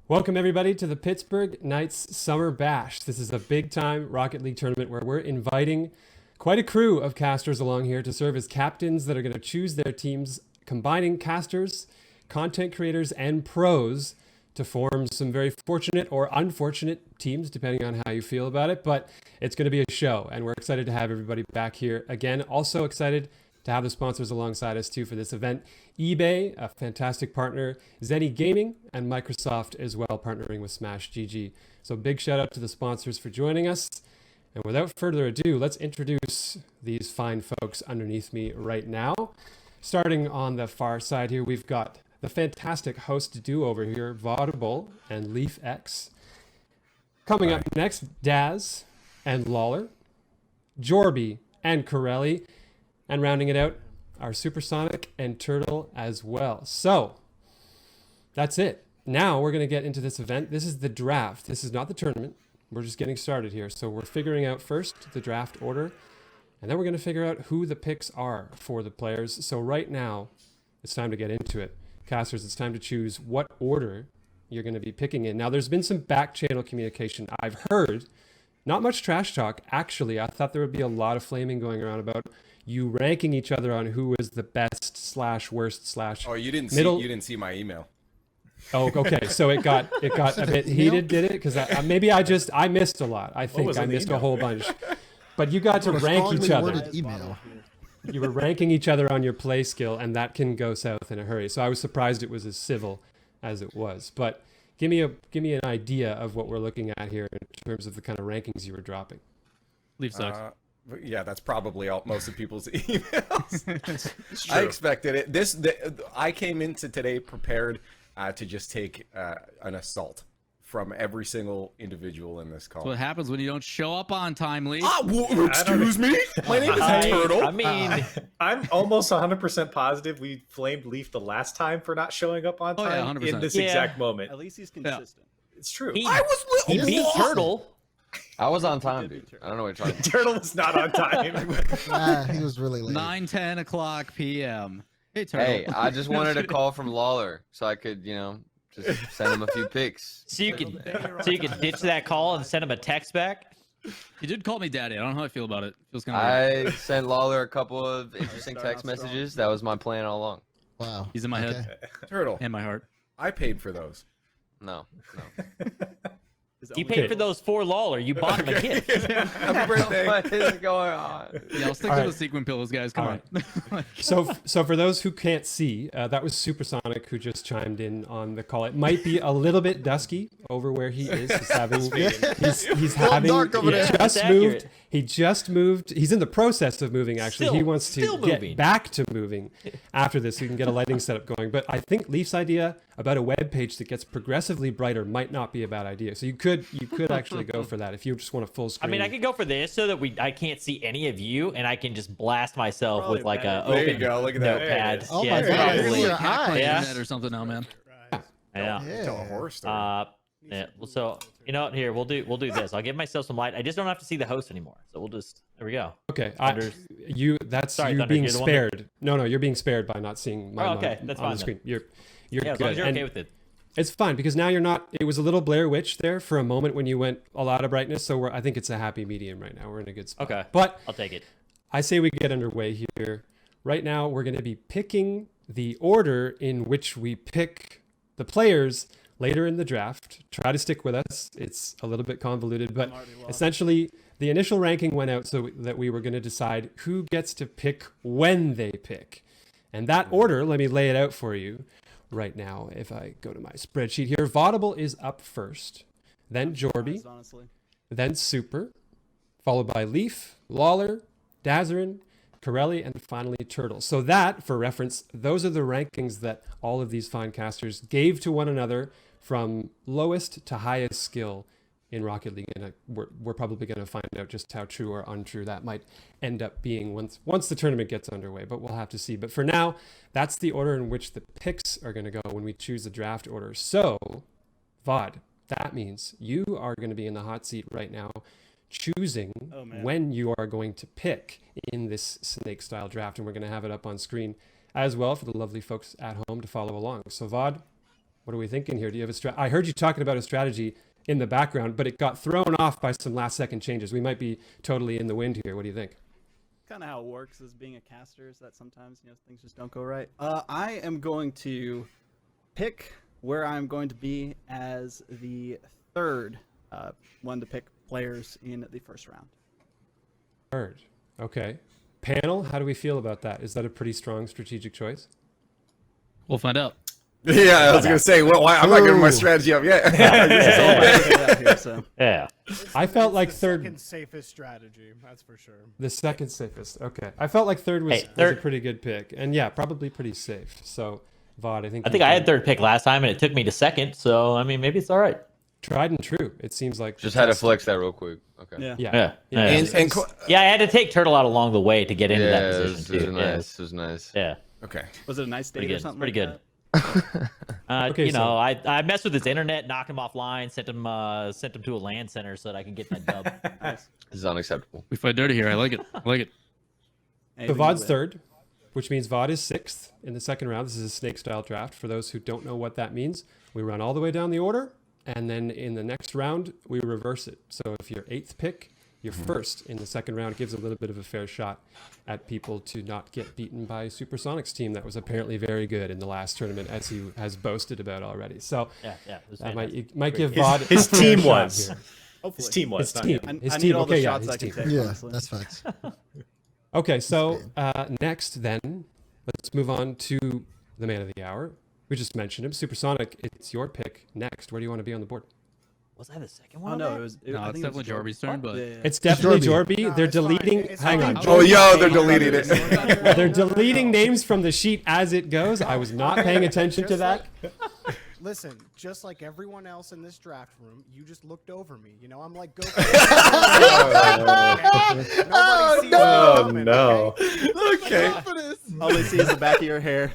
Welcome everybody to the Pittsburgh Knights Summer Bash. This is a big time Rocket League tournament where we're inviting quite a crew of casters along here to serve as captains that are going to choose their teams, combining casters, content creators, and pros to form some very fortunate or unfortunate teams, depending on how you feel about it. But it's going to be a show, and we're excited to have everybody back here again. Also excited to have the sponsors alongside us too for this event. eBay, a fantastic partner, Zenny Gaming, and Microsoft as well, partnering with Smash GG. So big shout out to the sponsors for joining us. And without further ado, let's introduce these fine folks underneath me right now. Starting on the far side here, we've got the fantastic host duo over here, Vaudable and Leaf X. Coming up next, Daz and Lawler, Jorby and Corelli. And rounding it out, our Supersonic and Turtle as well. So that's it. Now we're going to get into this event. This is the draft. This is not the tournament. We're just getting started here. So we're figuring out first the draft order, and then we're going to figure out who the picks are for the players. So right now, it's time to get into it. Casters, it's time to choose what order you're going to be picking in. Now, there's been some back channel communication. I've heard, not much trash talk. Actually, I thought there would be a lot of flaming going around about you ranking each other on who was the best / worst / Oh, you didn't see my email. Oh, okay. So it got a bit heated, did it? Because I missed a lot. I think I missed a whole bunch. But you got to rank each other. Email. You were ranking each other on your play skill, and that can go south in a hurry. So I was surprised it was as civil as it was. But give me an idea of what we're looking at here in terms of the kind of rankings you were dropping. Leaf sucks. Yeah, that's probably most of people's emails. I expected it. I came into today prepared to just take an assault from every single individual in this call. That's what happens when you don't show up on time, Leaf. Excuse me? My name is Turtle. I mean, I'm almost 100% positive we flamed Leaf the last time for not showing up on time 100%. in this exact moment. At least he's consistent. It's true. He beat Turtle. I was on time, dude. I don't know what you're talking about. Turtle was not on time. He was really late. 9:10 o'clock p.m. Hey, Turtle. Hey, I just wanted a call from Lawler so I could, just send him a few pics. So you could ditch that call and send him a text back. You did call me daddy. I don't know how I feel about it. Feels kind of I sent Lawler a couple of interesting text messages. That was my plan all along. Wow. He's in my head Turtle. and my heart. I paid for those. No. You paid for those 4 Lawler. You bought him a gift. Happy birthday. What is going on? Yeah, I'll stick to the sequin pillows, guys. Come on. So for those who can't see, that was Supersonic who just chimed in on the call. It might be a little bit dusky over where he is. He's having dark over there. He just moved. He's in the process of moving. Actually, he wants to get back to moving after this, so he can get a lighting setup going. But I think Leaf's idea about a web page that gets progressively brighter might not be a bad idea. So you could actually go for that if you just want a full screen. I mean, I could go for this so that I can't see any of you, and I can just blast myself Probably with like a There you open go. Look at that. notepad. Oh Yeah, my it's God, probably- your eyes. Yeah. Or something now, man. Yeah. Tell a horror story. Yeah. Well, so you know, here we'll do this. I'll give myself some light. I just don't have to see the host anymore. So we'll just there we go. Okay, Thunder. That's Sorry, you Thunder, being you're the one spared. No, you're being spared by not seeing my okay, mug that's on fine the screen. You're Yeah, as good. long as you're And okay with it. it's fine because now you're not. It was a little Blair Witch there for a moment when you went a lot of brightness. So I think it's a happy medium right now. We're in a good spot. Okay. But I'll take it. I say we get underway here. Right now, we're going to be picking the order in which we pick the players later in the draft. Try to stick with us. It's a little bit convoluted, but essentially the initial ranking went out so that we were going to decide who gets to pick when they pick. And that order, let me lay it out for you right now. If I go to my spreadsheet here, Vaudable is up first, then Jorby, then Super, followed by Leaf, Lawler, Dazarin, Corelli, and finally Turtle. So that, for reference, those are the rankings that all of these fine casters gave to one another from lowest to highest skill in Rocket League. And we're probably going to find out just how true or untrue that might end up being once the tournament gets underway, but we'll have to see. But for now, that's the order in which the picks are going to go when we choose the draft order. So, Vod, that means you are going to be in the hot seat right now, choosing when you are going to pick in this snake style draft, and we're going to have it up on screen as well for the lovely folks at home to follow along. So Vod, What are we thinking here? Do you have a I heard you talking about a strategy in the background, but it got thrown off by some last-second changes. We might be totally in the wind here. What do you think? Kind of how it works as being a caster is that sometimes things just don't go right. I am going to pick where I'm going to be as the third one to pick players in the first round. Third. Okay. Panel, how do we feel about that? Is that a pretty strong strategic choice? We'll find out. Yeah, I was gonna say, well, why, I'm not giving my strategy up yet. Yeah. I felt like the third. second safest strategy, that's for sure. The second safest. Okay. I felt like third was, was a pretty good pick, and yeah, probably pretty safe. So, Vod, I think I had third pick last time, and it took me to second. So I mean, maybe it's all right. Tried and true. It seems like just had to flex that real quick. Okay. Yeah. I had to take Turtle out along the way to get into that position too. It was nice. Yeah. Okay. Was it a nice date or something? Pretty like good. Okay, I messed with his internet, knocked him offline, sent him to a LAN center so that I could get that dub. Nice. This is unacceptable. We fight dirty here. I like it. I like it. So Vod's third, which means Vod is sixth in the second round. This is a snake style draft. For those who don't know what that means, we run all the way down the order, and then in the next round we reverse it. So if you're eighth pick, you're first in the second round. It gives a little bit of a fair shot at people to not get beaten by Supersonic's team that was apparently very good in the last tournament, as he has boasted about already. So that might give Vod his a fair team shot was. here. His team was. His team. I need all the shots I can take. Yeah, honestly. that's facts. Okay, so next then, let's move on to the man of the hour. We just mentioned him, Supersonic. It's your pick next. Where do you want to be on the board? Was I the second one? Oh no, it's definitely Jorby's turn, but it's definitely Jorby. No, They're it's fine. deleting. It's Hang fine. on. Oh, yo, they're deleting it. They're deleting names from the sheet as it goes. I was not paying attention to that. Listen, just like everyone else in this draft room, you just looked over me. You know, I'm like, go. Oh no. Okay. All they see is the back of your hair.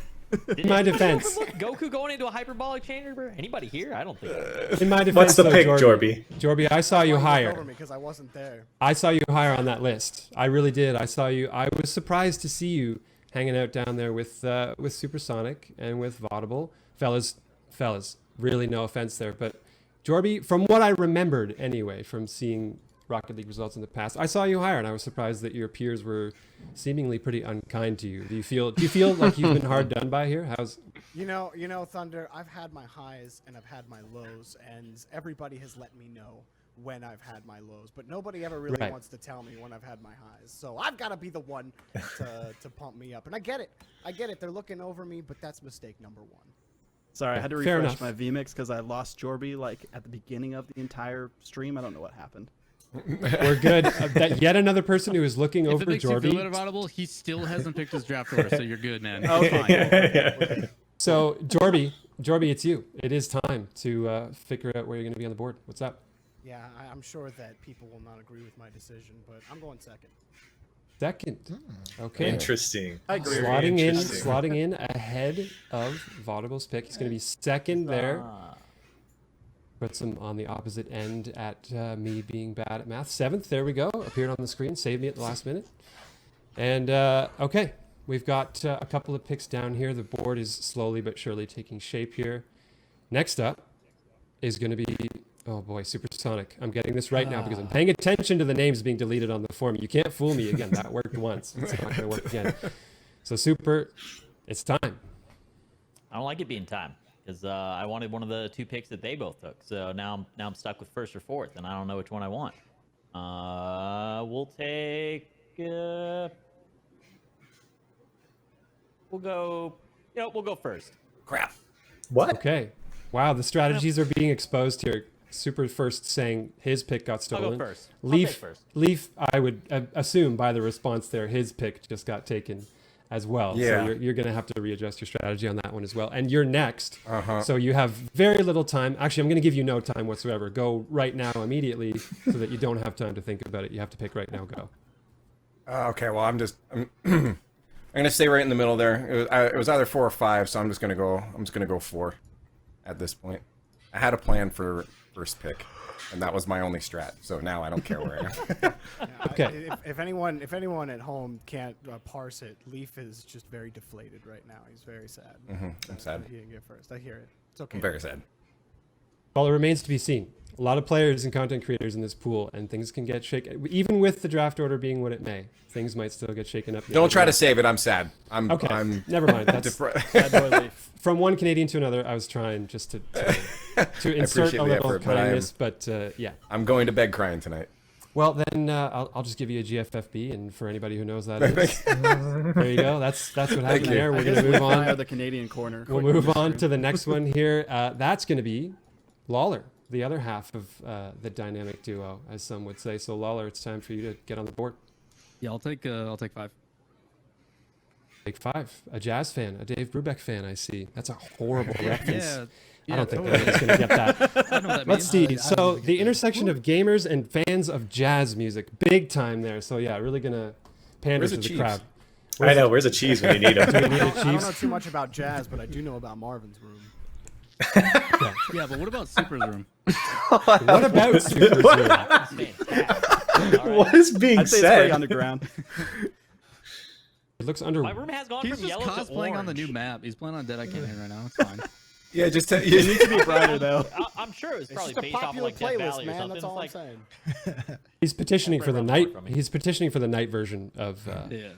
In my defense, Goku going into a hyperbolic chamber? Anybody here? I don't think. in my defense, What's the though, pick, Jorby? Jorby, I saw you higher. Over me because I wasn't there. I saw you higher on that list. I really did. I saw you. I was surprised to see you hanging out down there with Supersonic and with Vaudable. Fellas, really no offense there, but Jorby, from what I remembered anyway, from seeing Rocket League results in the past, I saw you higher, and I was surprised that your peers were seemingly pretty unkind to you. Do you feel like you've been hard done by here? You know, Thunder, I've had my highs and I've had my lows, and everybody has let me know when I've had my lows, but nobody ever really wants to tell me when I've had my highs. So I've got to be the one to pump me up. And I get it. They're looking over me, but that's mistake number one. Sorry, I had to Fair refresh enough. my VMix because I lost Jorby like at the beginning of the entire stream. I don't know what happened. We're good. Yet another person who is looking if over it makes you feel Jorby. better, Audible, he still hasn't picked his draft order, so you're good, man. Oh, fine. So Jorby, it's you. It is time to figure out where you're going to be on the board. What's up? Yeah, I'm sure that people will not agree with my decision, but I'm going second. Second. Okay. Interesting. I agree. Slotting in ahead of Vaudable's pick. He's going to be second there. Puts him on the opposite end at me being bad at math. Seventh, there we go. Appeared on the screen. Saved me at the last minute. And okay, we've got a couple of picks down here. The board is slowly but surely taking shape here. Next up is going to be, oh boy, Supersonic. I'm getting this right now because I'm paying attention to the names being deleted on the form. You can't fool me again. That worked once. It's not going to work again. So Super, it's time. I don't like it being time because I wanted one of the two picks that they both took. So now I'm stuck with first or fourth, and I don't know which one I want. We'll take. We'll go first. Crap. What? Okay. Wow, the strategies are being exposed here. Super first saying his pick got stolen. I'll go first. Leaf, I would assume by the response there, his pick just got taken as well. Yeah. So you're going to have to readjust your strategy on that one as well. And you're next. Uh-huh. So you have very little time. Actually, I'm going to give you no time whatsoever. Go right now immediately so that you don't have time to think about it. You have to pick right now. Go. Okay, well, I'm gonna stay right in the middle there. It was either 4 or 5, so I'm just gonna go 4 at this point. I had a plan for first pick, and that was my only strat. So now I don't care where I am. Okay. If anyone at home can't parse it, Leaf is just very deflated right now. He's very sad. I'm sad. He didn't get first. I hear it. It's okay. I'm very sad. Well, it remains to be seen. A lot of players and content creators in this pool, and things can get shaken. Even with the draft order being what it may, things might still get shaken up. Don't try to save it. I'm sad. Okay, never mind. That's from one Canadian to another. I was trying just to insert a little effort, kindness, but yeah. I'm going to bed crying tonight. Well, then I'll just give you a GFFB, and for anybody who knows that is, there you go. That's what happened there. We're gonna move on. The Canadian corner. We'll move on to the next one here. That's gonna be Lawler, the other half of the dynamic duo, as some would say. So Lawler, it's time for you to get on the board. Yeah, I'll take 5. Take 5. A Jazz fan, a Dave Brubeck fan. I see. That's a horrible reference. Yeah, I don't think anybody's gonna get that. I know what that Let's means. see. So the intersection of gamers and fans of jazz music, big time there. So yeah, really gonna pander Where's to the the Chiefs? I crowd. know. Where's the cheese when you need them? Do we need a I don't know Chiefs? too much about jazz, but I do know about Marvin's room. Yeah, but what about Super's room? What about Super Zoom? That's fantastic. All right. What is being I'd say it's pretty said? underground. It looks under. My room has gone He's from just yellow to cosplaying on the orange. new map. He's playing on Dead I Can't Hit right now. It's fine. Yeah, just It needs to be brighter though. I'm sure it was It's probably just a based off of popular like Death playlist, Valley or man. something. That's all I'm It's saying. He's petitioning for the Right night. around from me. He's petitioning for the night version of Yeah.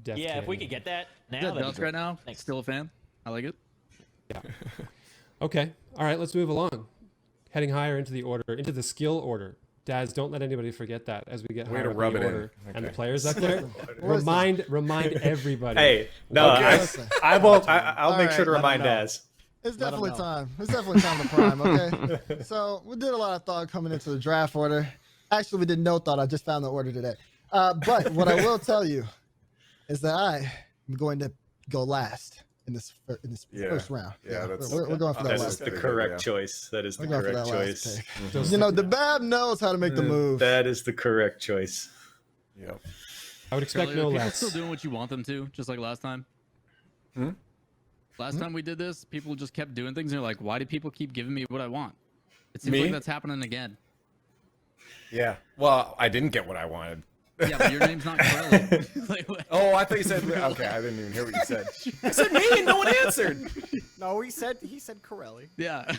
Death. yeah, if we Canyon. could get that now, Yeah, that'd be Dusk great. right now. Thanks. Still a fan. I like it. Okay. All right. Let's move along. Heading higher into the order, into the skill order. Daz, don't let anybody forget that as we get Way higher to up rub in it the in. order. And the Okay. players up there, remind everybody. Hey, no, Listen. I won't. I'll All make right, sure to let 'em remind know. Daz. It's Let 'em definitely know. time. It's definitely time to prime, okay? So we did a lot of thought coming into the draft order. Actually, we did no thought. I just found the order today. But what I will tell you is that I am going to go last in this Yeah. first round. Yeah, that's- we're going for that That last. is the Pretty good, correct yeah. choice. That is the We're going for correct that last choice. pick. You know, the Bab knows how to make the move. That is the correct choice. Yep. I would expect Really, no are people less. still doing what you want them to, just like last time? Last time we did this, people just kept doing things, and you're like, why do people keep giving me what I want? It seems Me? like that's happening again. Yeah. Well, I didn't get what I wanted. Yeah, but your name's not Corelli. Like, what? Oh, I thought you said. Okay, I didn't even hear what you said. I said me, and no one answered. No, he said Corelli. Yeah.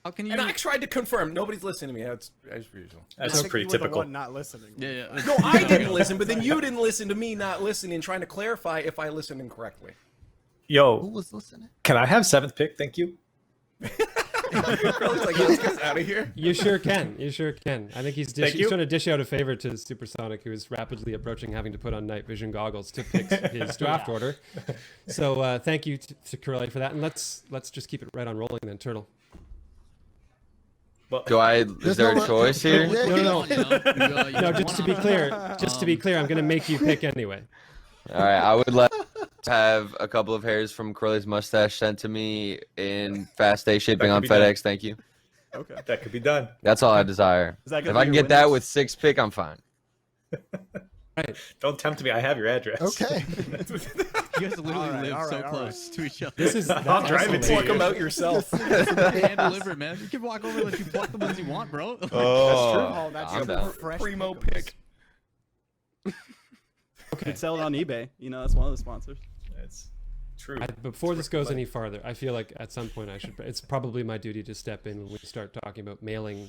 How can you? And I tried to confirm. Nobody's listening to me. That's as usual. I That's think pretty you were the typical. one not listening. Yeah, yeah. No, I didn't listen, but then you didn't listen to me not listening, trying to clarify if I listened incorrectly. Who Yo, was listening? can I have 7th pick? Thank you. Carly's like, let's get out of here. You sure can. You sure can. I think he's Thank you. trying to dish out a favor to Supersonic, who is rapidly approaching having to put on night vision goggles to pick his draft order. So thank you to Corelli for that, and let's just keep it right on rolling then, Turtle. Well, Is there a choice here? Yeah, No. No, No, just to be clear, I'm going to make you pick anyway. All right, I would like to have a couple of hairs from Curly's mustache sent to me in fast day shipping That on could be done. FedEx. Thank you. Okay. that could be done. That's all I desire. Is that If gonna I be can your get that winners? with 6th pick, I'm fine. Right. Don't tempt me. I have your address. Okay. You guys literally live all so right, all close to each other. This is I'll drive it to Pluck you. them out yourself. Hand deliver, man. You can walk over and let you pluck the ones you want, bro. Oh, Oh, that's I'm your down. fresh Primo pick'ems. pick. You could sell it on eBay. You know, that's one of the sponsors. that's true. Before this goes any farther, I feel like at some point it's probably my duty to step in when we start talking about mailing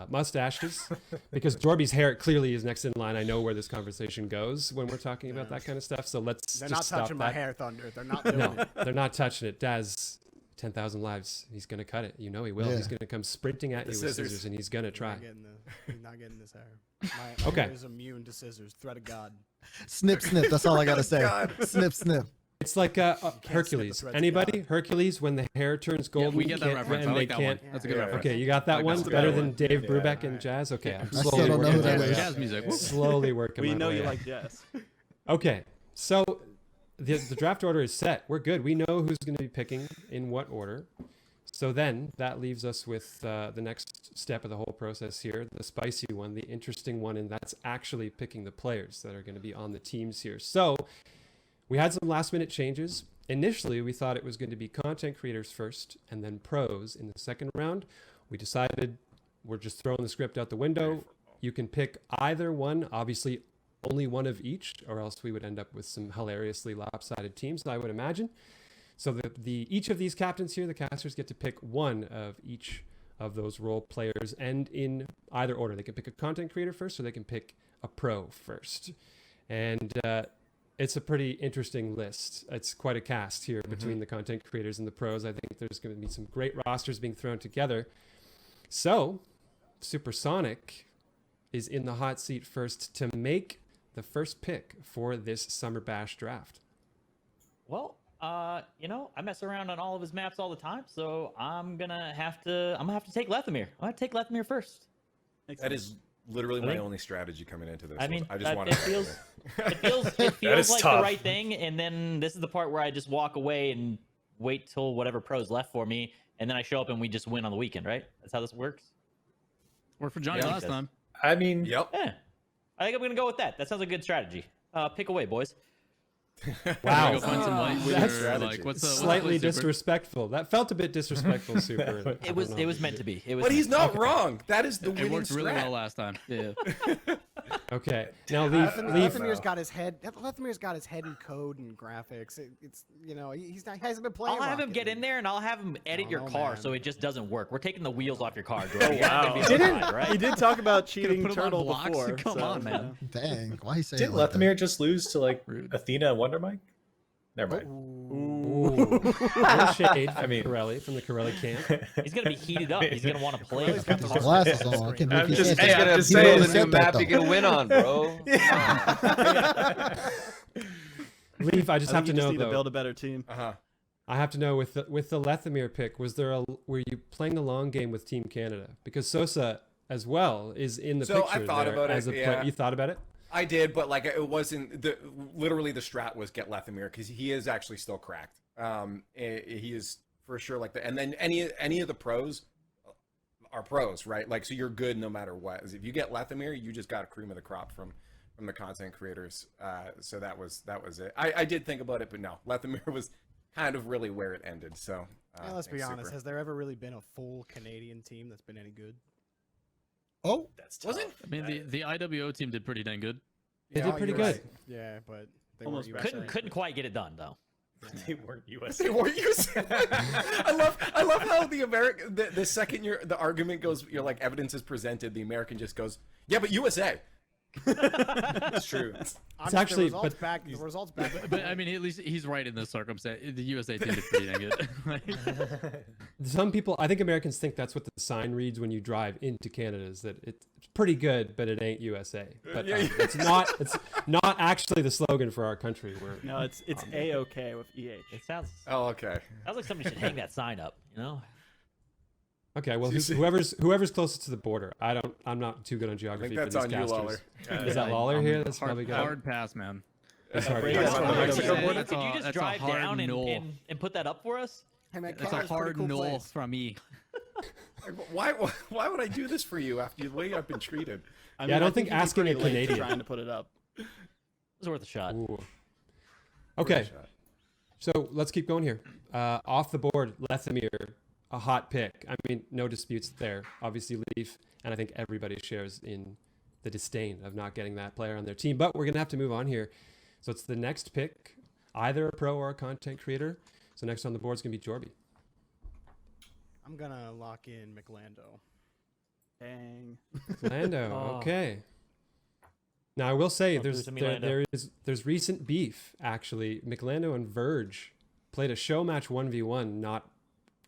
mustaches, because Jorby's hair clearly is next in line. I know where this conversation goes when we're talking about that kind of stuff. So let's They're just not stop touching that. my hair, Thunder. They're not doing No, it. they're not touching it. Daz, 10,000 lives. He's gonna cut it. You know he will. Yeah. He's gonna come sprinting at you with scissors, and he's gonna try. He's not getting this hair. My Okay. hair is immune to scissors. Threat of God. Snip, snip. That's all I gotta say. God. Snip, snip. It's like Hercules. threads of Anybody? God. Hercules, when the hair turns golden, we get that can't- reference. I and like they that one. can't. That's a good Yeah. reference. Okay, you got that I one. got that Better one. than Dave Yeah. Brubeck and Jazz. Okay, I'm still slowly don't know who working my that way is. up. Jazz music. Woo. Slowly working We my know way you up. like jazz. Okay, so the draft order is set. We're good. We know who's going to be picking in what order. So then that leaves us with the next step of the whole process here, the spicy one, the interesting one, and that's actually picking the players that are going to be on the teams here. So we had some last minute changes. Initially, we thought it was going to be content creators first and then pros in the second round. We decided we're just throwing the script out the window. You can pick either one, obviously only one of each, or else we would end up with some hilariously lopsided teams, I would imagine. So each of these captains here, the casters, get to pick one of each of those role players, and in either order. They can pick a content creator first, or they can pick a pro first. And it's a pretty interesting list. It's quite a cast here between the content creators and the pros. I think there's going to be some great rosters being thrown together. So Supersonic is in the hot seat first to make the first pick for this Summer Bash draft. Well, you know, I mess around on all of his maps all the time, so I'm gonna have to take Lethamyr. I'm gonna take Lethamyr first. That is literally my only strategy coming into this. I mean, I just want it feels like tough. the right thing, and then this is the part where I just walk away and wait till whatever pro's left for me, and then I show up and we just win on the weekend, right? That's how this works. Worked for Johnny last time. I mean, Yeah, I think I'm gonna go with that. That sounds like a good strategy. Pick away, boys. Wow. Go find some light That's or, like, what's slightly Super? disrespectful. That felt a bit disrespectful, Super. It was meant to be. It was. But he's not wrong. That is the It winning worked really strat. well last time. Yeah. Okay. Now Lethamyr's got his head. Lethamyr's got his head in code and graphics. It's he hasn't been playing. I'll have him Rocket get in League. there and I'll have him edit your no, car man. so it just doesn't work. We're taking the wheels off your car, Jordan. wow. He He did talk about cheating put him on Turtle blocks? before. Come so, on, man. Dang, why he say didn't it like that? Lethamyr just lose to like Rude. Athena and Wonder Mike? Never mind. Ooh. No shade from mean- Corelli, from the Corelli camp. He's gonna be heated up. He's gonna want to play. He's got His the glasses on. I can't believe I'm he just- said hey, that. I'm Gonna just He build really a said new that, map though. you can win on, bro. Leaf, I just I have think to you know just need to though. build a better team. I have to know with the Lethamyr pick, were you playing the long game with Team Canada? Because Sosa as well is in the So picture. I thought there about it, as a yeah. You thought about it? I did, but like it wasn't literally the strat was get Lethamyr because he is actually still cracked. He is for sure like and then any of the pros are pros, right? Like so you're good no matter what. If you get Lethamyr, you just got a cream of the crop from the content creators. So that was it. I did think about it, but no, Lethamyr was kind of really where it ended. So Yeah, let's be thanks, honest. Super. Has there ever really been a full Canadian team that's been any good? Oh, That's tough. I mean, the IWO team did pretty dang good. They did pretty you're good. right. Yeah, but they Almost weren't better. USA. Couldn't quite get it done though. They weren't US. They weren't using. I love how the second the argument goes, you're like evidence is presented, the American just goes, yeah, but USA. It's true. It's actually- the results back. But I mean, at least he's right in this circumstance. The USA team did pretty dang good. Some people, I think Americans think that's what the sign reads when you drive into Canada, is that it's pretty good, but it ain't USA. But it's not actually the slogan for our country. No, it's A-OK with EH. It sounds Okay. like somebody should hang that sign up. You know. Okay, well, whoever's closest to the border. I'm not too good on I geography. think that's for on these you, casters. Lawler. Is that Lawler here? That's hard, probably good. hard pass, man. That's hard. Yeah, That's that's hard. what Could I'm you saying. just That's a drive hard down no. and put that up for us? Hey man, That's a Canada's hard pretty cool no place. from me. Why would I do this for you after the way I've been treated? I Yeah, I don't think you'd be asking a pretty late Canadian- trying to put it up. It was worth a shot. Ooh. Okay, so let's keep going here. Off the board, Lethamyr, a hot pick. I mean, no disputes there. Obviously, Leaf, and I think everybody shares in the disdain of not getting that player on their team. But we're going to have to move on here. So it's the next pick, either a pro or a content creator. So next on the board is going to be Jorby. I'm gonna lock in McLando. Dang. Lando, Oh. okay. Now I will say Don't do it to me, Lando. there's recent beef actually. McLando and Verge played a show match 1v1 not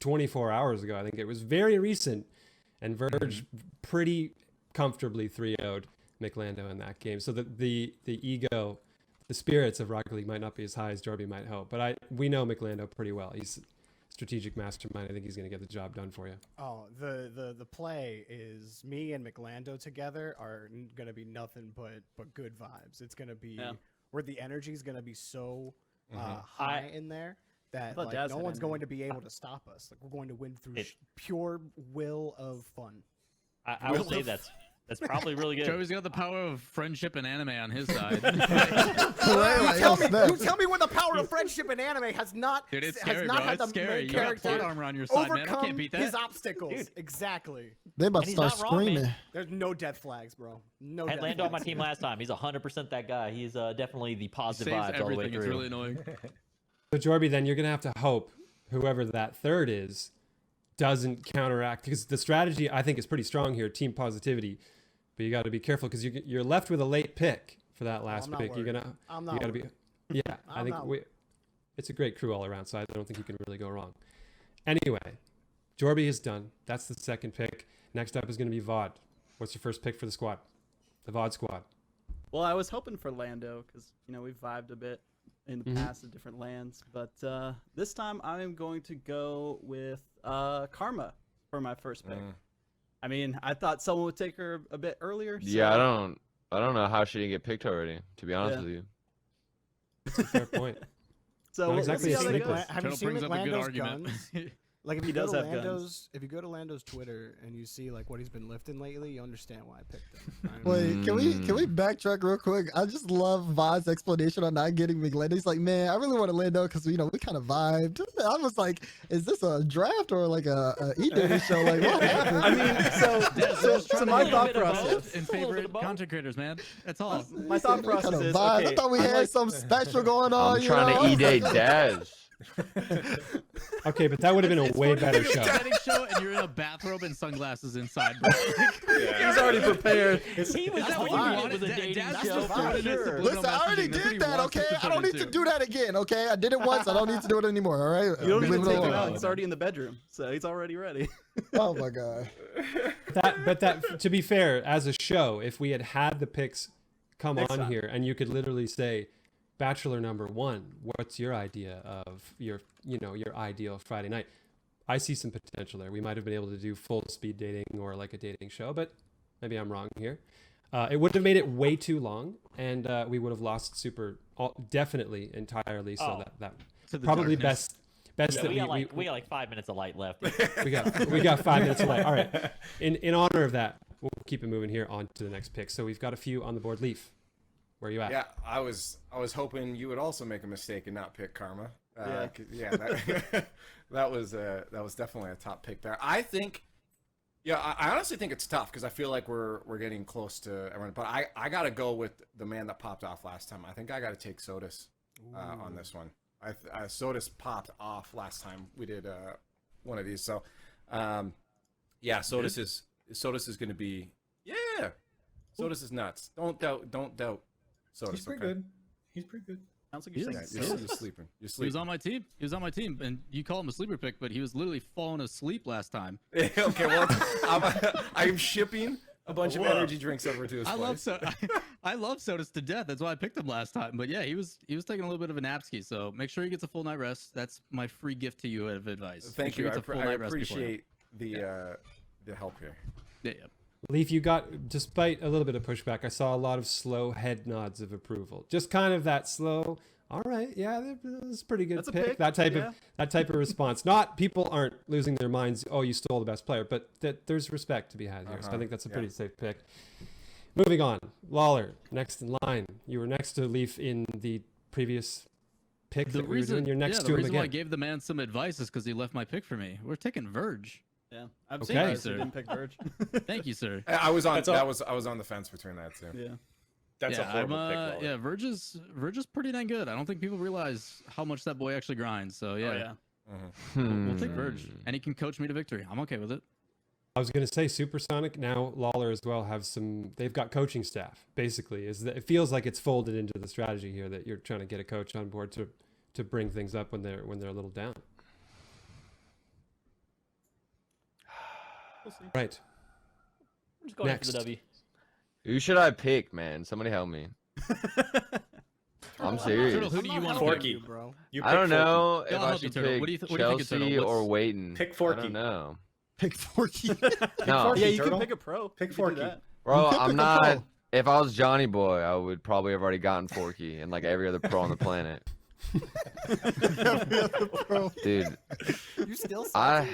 24 hours ago. I think it was very recent, and Verge pretty comfortably 3-0'd McLando in that game. So the ego, the spirits of Rocket League might not be as high as Jorby might hope, but we know McLando pretty well. He's a strategic mastermind. I think he's going to get the job done for you. Oh, the play is me and McLando together are gonna be nothing but good vibes. It's gonna be where the energy is gonna be so high in there that thought like, Daz no had one's ended. going to be able to stop us. Like we're going to win through pure will of fun. I will say that's probably really good. Joey's got the power of friendship and anime on his side. You tell me when the power of friendship in anime has not Dude, it's has scary, not bro. had It's the scary. main You got character plot armor on your side, man. I overcome can't beat that. his obstacles. Exactly. They about And to he's start not wrong, man. screaming. There's no death flags, bro. No. I had death Lando on my flags. team last time. He's 100% that guy. He's definitely the positive Saves vibes all the way everything. through. It's really annoying. So Jorby, then you're gonna have to hope whoever that third is doesn't counteract, because the strategy I think is pretty strong here, team positivity. But you got to be careful because you're left with a late pick for that last pick. Worried. You're gonna I'm not you got to be. Yeah, I think not it's a great crew all around, so I don't think you can really go wrong. Anyway, Jorby is done. That's the second pick. Next up is going to be Vod. What's your first pick for the squad? The Vod squad. Well, I was hoping for Lando because we've vibed a bit in the past at different lands, but this time I am going to go with Karma for my first pick. I mean, I thought someone would take her a bit earlier. So... Yeah, I don't know how she didn't get picked already. To be honest with you, that's a fair point. So not we'll exactly see a how that sneak goes. Have you seen Lando's guns? Like if you does go to have Lando's, if you go to Lando's Twitter and you see like what he's been lifting lately, you understand why I picked him. Wait, can we backtrack real quick? I just love Vod's explanation on not getting McLando. He's like, man, I really want to Lando because we kind of vibed. I was like, is this a draft or like a E-Day show? Like, what happened? I mean, so my thought process in favorite content creators, man. That's all. My thought process is I okay, thought we had some special going on. I'm trying to E-Day Daz. Okay, but that would have been a way better show. Show and you're in a bathrobe and sunglasses inside. Bro. He's already prepared. He was That's what you fine. wanted. It was a dating That's show. the vibe. Sure. Listen, I already did that, okay? I don't need to do that again, okay? I did it once. I don't need to do it anymore, all right? You don't need Leave to it take him alone. out. He's already in the bedroom, so he's already ready. Oh, my God. But to be fair, as a show, if we had the picks come Next on time. here and you could literally say, Bachelor number 1, what's your idea of your ideal Friday night? I see some potential there. We might have been able to do full speed dating or like a dating show, but maybe I'm wrong here. It would have made it way too long, and we would have lost definitely entirely. So that probably best Yeah, that we got like 5 minutes of light left. we got 5 minutes away. All right. In honor of that, we'll keep it moving here on to the next pick. So we've got a few on the board. Leaf, where are you at? Yeah, I was hoping you would also make a mistake and not pick Karma. That was definitely a top pick there. I think, I honestly think it's tough because I feel like we're getting close to everyone. But I got to go with the man that popped off last time. I think I got to take Sodas on this one. Sodas popped off last time we did one of these. So, Sodas is going to be Sodas is nuts. Don't doubt Sodas. He's pretty good. He's pretty good. Sounds like He you're is. saying You're sleeping. You're He sleeping. was on my team. He was on my team, and you call him a sleeper pick, but he was literally falling asleep last time. Okay, well, I'm shipping a bunch of energy drinks over to his place. I love Sodas to death. That's why I picked him last time. But yeah, he was taking a little bit of a napski. So make sure he gets a full night rest. That's my free gift to you of advice. Thank you. I appreciate the help here. Yeah. Leaf, you got, despite a little bit of pushback, I saw a lot of slow head nods of approval. Just kind of that slow, all right, yeah, that was a pretty good That's a pick. pick, That type of response. Not people aren't losing their minds, oh, you stole the best player, but that there's respect to be had here. So I think that's a pretty safe pick. Moving on, Lawler, next in line. You were next to Leaf in the previous pick that we were doing. You're next to the him reason why I again. gave the man some advice is because he left my pick for me. We're taking Verge. Yeah, I'm Okay. surprised you didn't pick Verge. Thank you, sir. I was on That's all- I was on the fence between that too. Yeah. That's a horrible pick. Lawler. Yeah, Verge is pretty dang good. I don't think people realize how much that boy actually grinds. So yeah, Oh, yeah. we'll take Verge, and he can coach me to victory. I'm okay with it. I was going to say Supersonic, now Lawler as well they've got coaching staff, basically. It feels like it's folded into the strategy here that you're trying to get a coach on board to bring things up when they're a little down. We'll see. Right. I'm just going Next. for the W. Who should I pick, man? Somebody help me. I'm serious. Turtle, who do you I'm want not to Forky. helping you, bro. You I pick don't know Yeah, if I'll I help you, should Turtle. pick What do you think of Turtle? Chelsea or What's- Waiton. Pick I Forky. don't know. Pick Forky. No, Forky, Yeah, you Turtle. can pick a pro. Pick You can do Forky. that. bro, pick I'm a not. pro. If I was Johnny Boy, I would probably have already gotten Forky and like every other pro on the planet. Dude, You still I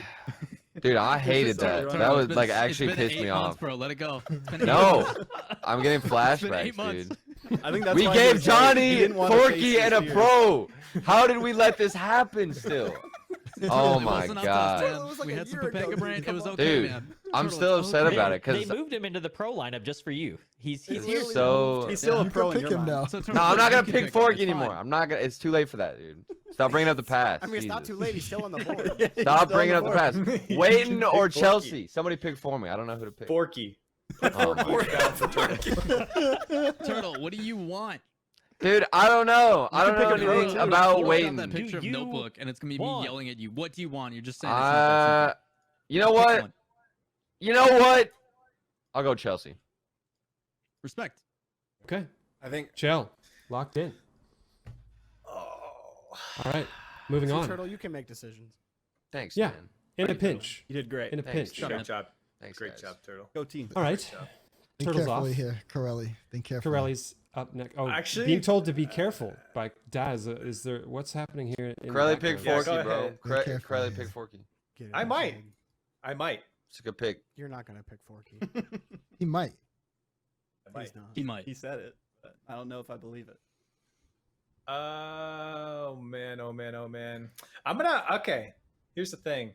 hated that. Turtle, That It's was been- like it's actually been pissed 8 me months, off. bro. Let it go. It's been 8 No, months. I'm getting It's been 8 flashbacks, months. dude. I think that's We why he gave was like, he Johnny, didn't wanna face Forky, and a his fears. pro. How did we let this happen still? Oh It my wasn't up to us, god. man. It was like We a had some year ago, Pepega dude. brain. It Come was on. okay, Dude, man. I'm Turtle, still it's upset okay. about it They because moved him into the pro lineup just for you. He's literally so. He's still a You pro can in pick your him mind. now. So, Turtle, No, I'm not you gonna can pick him. Forky It's anymore. fine. I'm not gonna. It's too late for that, dude. Stop bringing up the past. I mean, it's not Jesus. too late. He's still on the board. Stop bringing up the past. Waiting Pick or Forky. Chelsea? Somebody pick for me. I don't know who to pick. Forky. Oh my God. Turtle, what do you want? Dude, I don't know. I You don't know can pick a anything photo. about Pull up waiting. that picture of you Notebook, and it's gonna be me want? yelling at you. What do you want? You're just saying. It's simple, it's You know simple. Pick what? one. You know what? I'll go Chelsea. Respect. Okay. I think. Chell, locked in. All right. Moving See, on. Turtle, you can make decisions. Thanks, Yeah. man. In a pinch. You did great. In a Thanks, pinch. Turtle. Great job. Thanks, Great guys. job, Turtle. Go team. All right. Think Turtles carefully off. here, Corelli. Think carefully. Corelli's up next. Oh, Actually, being told to be careful by Daz. Is there what's happening here? In the Corelli pick background? Yeah, Forky, go bro. ahead. Be careful, Corelli yes. pick Forky. Get it I out, might. Big. I might. It's a good pick. You're not gonna pick Forky. He might. I might. He's not. He might. He said it, but I don't know if I believe it. Oh man, oh man, oh man. Okay. Here's the thing.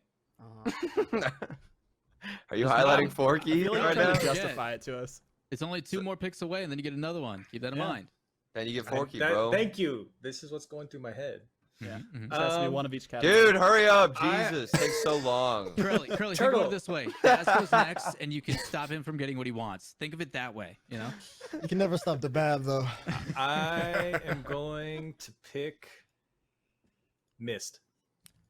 Are you Just highlighting not- Forky I feel like right you're now? trying to justify it to us. It's only two more picks away, and then you get another one. Keep that in Yeah. mind. Then you get I- Forky, that- bro. Thank you. This is what's going through my head. Yeah. Mhm. It has to be Um, one of each category. Dude, hurry up. I- Jesus, takes so long. Curly, think of Turtle. it this way. Daz goes next, and you can stop him from getting what he wants. Think of it that way, you know? You can never stop the bad though. I am going to pick Mist.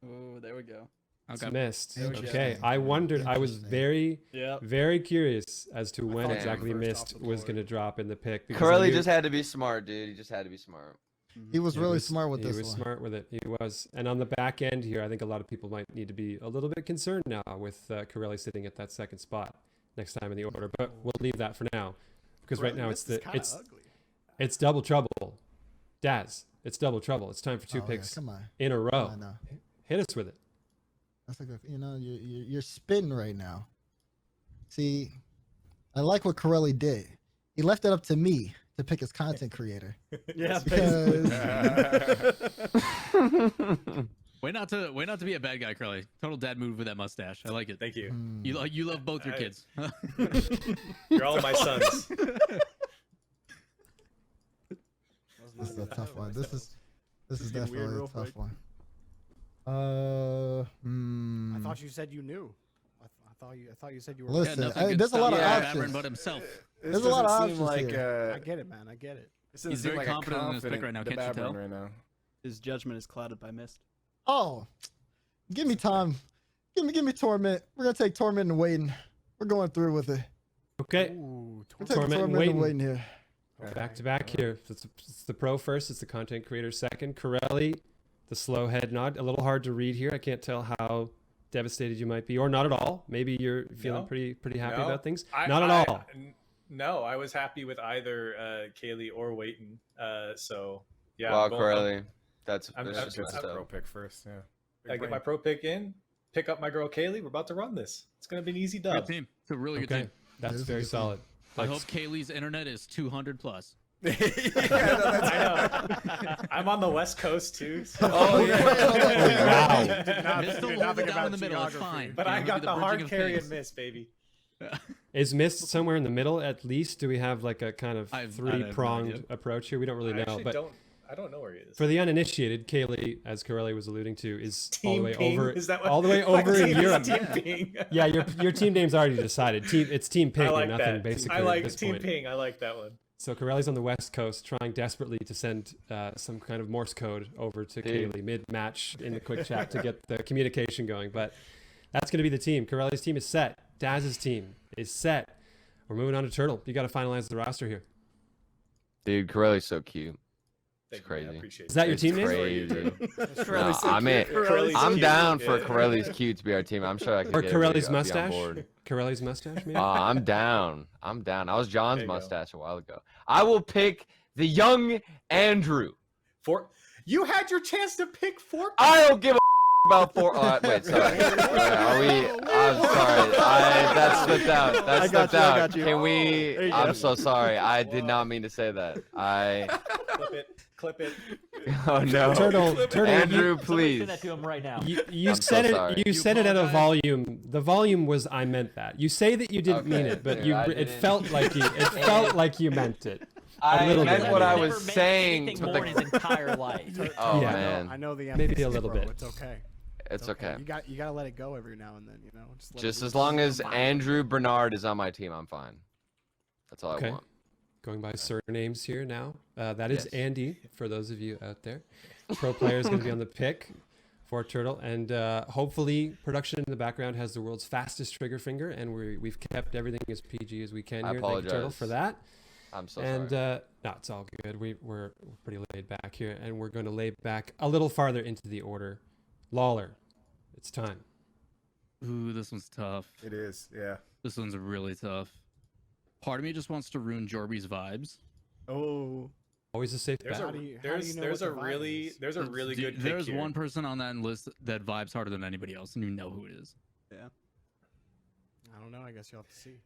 Oh, there we go. It's Okay. missed. Interesting. Okay. I wondered. I was Interesting. very, Yeah. very curious as to when thought exactly you were first missed off the was board. going to drop in the pick. because I Corelli knew just had to be smart, dude. He just had to be smart. He was he really was- smart with he this was one. smart with it. He was. And on the back end here, I think a lot of people might need to be a little bit concerned now with Corelli sitting at that second spot next time in the order. But we'll leave that for now because right now it's kinda it's ugly. it's double trouble. Daz, it's double trouble. It's time for two Oh, yeah, picks come on. in a Come row. on now. Hit us with it. That's like you're spitting right now. See, I like what Corelli did. He left it up to me to pick his content creator. Yeah. Because Way not to be a bad guy, Curly. Total dad move with that mustache. I like it. Thank you. You love both your kids. You're all my sons. this is a tough one. This is get weird definitely a real tough quick. one. I thought you said you knew. I thought you said you were. Listen, Yeah, nothing good there's a lot of stuff options. Cameron but himself. There's a lot of doesn't options seem like, here. I get it, man. I get it. this doesn't He's seem very like a confident in his pick confident right now, can't you Debabbering tell? Right now. His judgment is clouded by mist. Oh, give me time. Give me torment. We're gonna take torment and waiting. We're going through with it. Okay. Ooh, We're taking Torment and torment and waiting. waiting here. Back to back here. It's the pro first. It's the content creator second. Corelli, the slow head nod. A little hard to read here. I can't tell how devastated you might be, or not at all. Maybe you're feeling No. pretty happy No. about things. I- Not at I- all. No, I was happy with either Kaylee or Waiton. So yeah. Wow, I'm going- Corelli. That's I'm- that's I'm- just Gets messed the pro up. pick first. Yeah. I get my pro pick in, pick up my girl Kaylee. We're about to run this. It's gonna be an easy Good dub. team. It's a really good Okay, team. that's It is a very good team. solid. I hope That's- Kaylee's internet is 200 plus. I know. I'm on the West Coast too. So. Oh, yeah. Wow. Mist will hold it down in the middle. It's fine. But You know, I he'll got be the bridging hard of carry and things. miss, baby. Is Mist somewhere in the middle at least? Do we have like a kind of I have no three-pronged idea. approach here? We don't really I know, actually but I don't know where he is. for the uninitiated, Kaylee, as Corelli was alluding to, is all the Team way Ping? over, Is that what, all the way my over in team is Europe. Team Ping. Yeah, your team name's already decided. It's Team Ping I or like nothing, that. basically. I like at this Team point. Ping. I like that one. So Corelli's on the West Coast, trying desperately to send some kind of Morse code over to Dude. Kaylee mid-match in the quick chat to get the communication going. But that's going to be the team. Corelli's team is set. Daz's team is set. We're moving on to Turtle. You got to finalize the roster here. Dude, Corelli's so cute. Thank It's you, man. I crazy. appreciate Is that your It's team name? crazy. Corelli's so I mean, Corelli's I'm cute. down for Yeah. Corelli's cute to be our team. I'm sure I could Or get Corelli's everybody to be on mustache? board. Corelli's mustache, maybe? I'm down. I'm down. I was John's There you go. mustache a while ago. I will pick the young Andrew. You had your chance to pick Fort. I don't give a about four. Wait, sorry. Are we? I'm sorry. That slipped out. That I got slipped you, I out. got you. Can we? There you I'm go. so sorry. I did not mean to say that. Clip it. Oh no. Turtle, Andrew, Somebody please. send that to him right now. You I'm said so it. sorry. You You said it at a apologize? volume. The volume was I meant that. You say that you didn't mean Okay, it, but dude, you I it didn't. felt like you. It felt like you meant it. I little meant bit. what I Never was meant saying. anything but more in his entire life. Oh Yeah. man, I know the Maybe emphasis, a little bro. bit. It's okay. it's okay. You gotta let it go every now and then. You know, just, let Just it as long as fine. Andrew Bernard is on my team, I'm fine. That's all Okay. I want. Going by surnames here now. That is Yes. Andy, for those of you out there. Pro player is going to be on the pick for Turtle. And hopefully production in the background has the world's fastest trigger finger. And we've kept everything as PG as we can I here. Thank you, Turtle, apologize. for that. I'm so And sorry. no, it's all good. We're pretty laid back here. And we're going to lay back a little farther into the order. Lawler, it's time. Ooh, this one's tough. It is, yeah. This one's really tough. Part of me just wants to ruin Jorby's vibes. Oh, Always a safe There's bet. a do you know there's what the vibe is? there's a really good pick There's here. one person on that list that vibes harder than anybody else, and you know who it is. yeah. I don't know. I guess you'll have to see.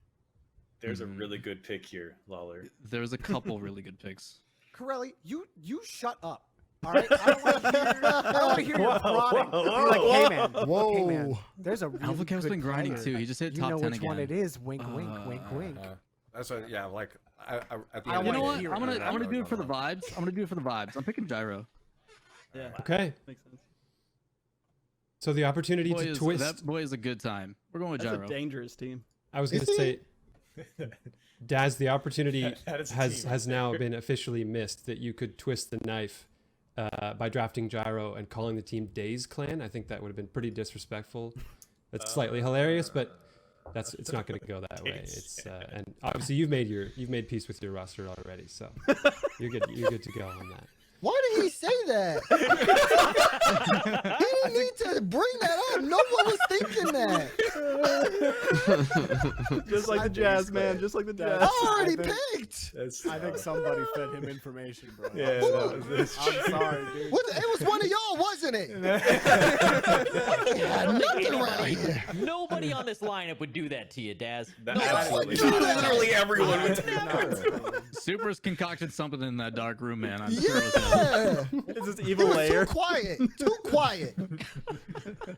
There's a really good pick here, Lawler. There's a couple really good picks. Corelli, you shut up. All right, I don't want to hear your prodding. whoa, Be like, hey man, Whoa. hey man, there's a really Alpha Kev's good been grinding player. too. He just hit You top know 10 which again. one it is. Wink, wink, wink, wink. That's what, yeah, like, at the I end You of know the what? day, hear I'm it. gonna do it for the vibes. I'm gonna do it for the vibes. I'm picking Gyro. Yeah, Okay. makes sense. So the opportunity to twist. That boy is a good time. We're going with That's Gyro. a dangerous team. I was going to Is say, Daz, the opportunity That is a has team has right now there. been officially missed that you could twist the knife by drafting Gyro and calling the team DazClan. I think that would have been pretty disrespectful. That's slightly hilarious, but it's not going to go that way. It's and obviously you've made peace with your roster already, so you're good to go on that. Why did he say that? He didn't need to bring that up. No one was thinking that. Just like the Jazz, man. Just like the Jazz. I already I think- picked. I think somebody fed him information, bro. Yeah, that's I'm sorry, dude. It was one of y'all, wasn't it? Yeah, nothing right here. Nobody on this lineup would do that to you, Daz. absolutely Dude, not. Literally everyone would Super's concocted something in that dark room, man. I'm sure it was him. Yeah. It's this It evil was layer. too quiet. Too quiet. I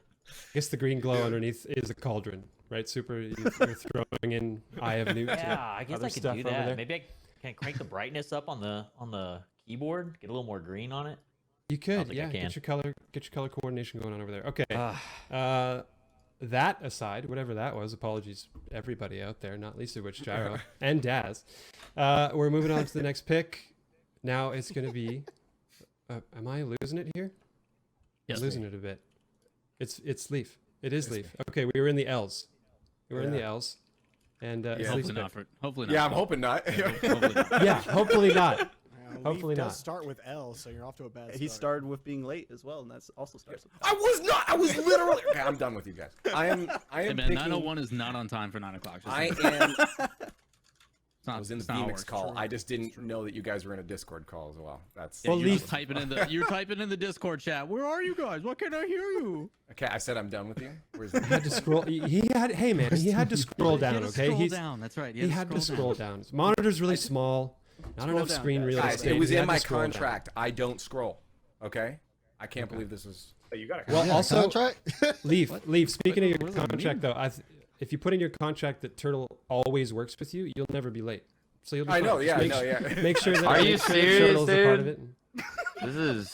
guess the green glow underneath is a cauldron, right? Super, you're throwing in Eye of Newt. Yeah, I guess other I could stuff do over that. there. Maybe I can crank the brightness up on the keyboard, get a little more green on it. You could, think I yeah. can. Get your color coordination going on over there. Okay. Ah. That aside, whatever that was, apologies everybody out there, not least of which Gyro and Daz. We're moving on to the next pick. Now it's going to be. Am I losing it here? Yes, I'm losing it a bit. It's Leaf. It is Leaf. Okay, we were in the L's. We were in the L's, and it's Leaf's Hopefully pick. not. Hopefully not. Yeah, I'm hoping not. Hopefully not. Yeah, hopefully not. Leaf Hopefully does not. start with L, so you're off to a bad start. He started with being late as well, and that's also starts with. I was not. I was literally. Okay, I'm done with you guys. I am Hey man, picking. 901 is not on time for 9 o'clock. Just I like- am. it's not, I was in the it's not how it Phoenix works. call. I just didn't know that you guys were in a Discord call as well. That's Yeah, Well, you're Leaf- just typing in the Discord chat. Where are you guys? Why can't I hear you? okay. I said I'm done with you. Where's He had to scroll. He had. Hey man, he had to scroll You down. had to Okay, scroll down. That's right. He had to scroll down. His monitor's really small. Not Scroll enough down, screen guys. real guys? estate. It was He in had to my scroll down. contract. I don't scroll. Okay. I can't believe this is. Oh, you got it. Well, Yeah, also, contract? Leaf. Speaking of your What does that contract, mean? though, if you put in your contract that Turtle always works with you, you'll never be late. So you'll be I fine. know. Just Yeah. make No. su- Yeah. Make sure that Are you make sure that serious, Turtle's a part of dude? it. This is.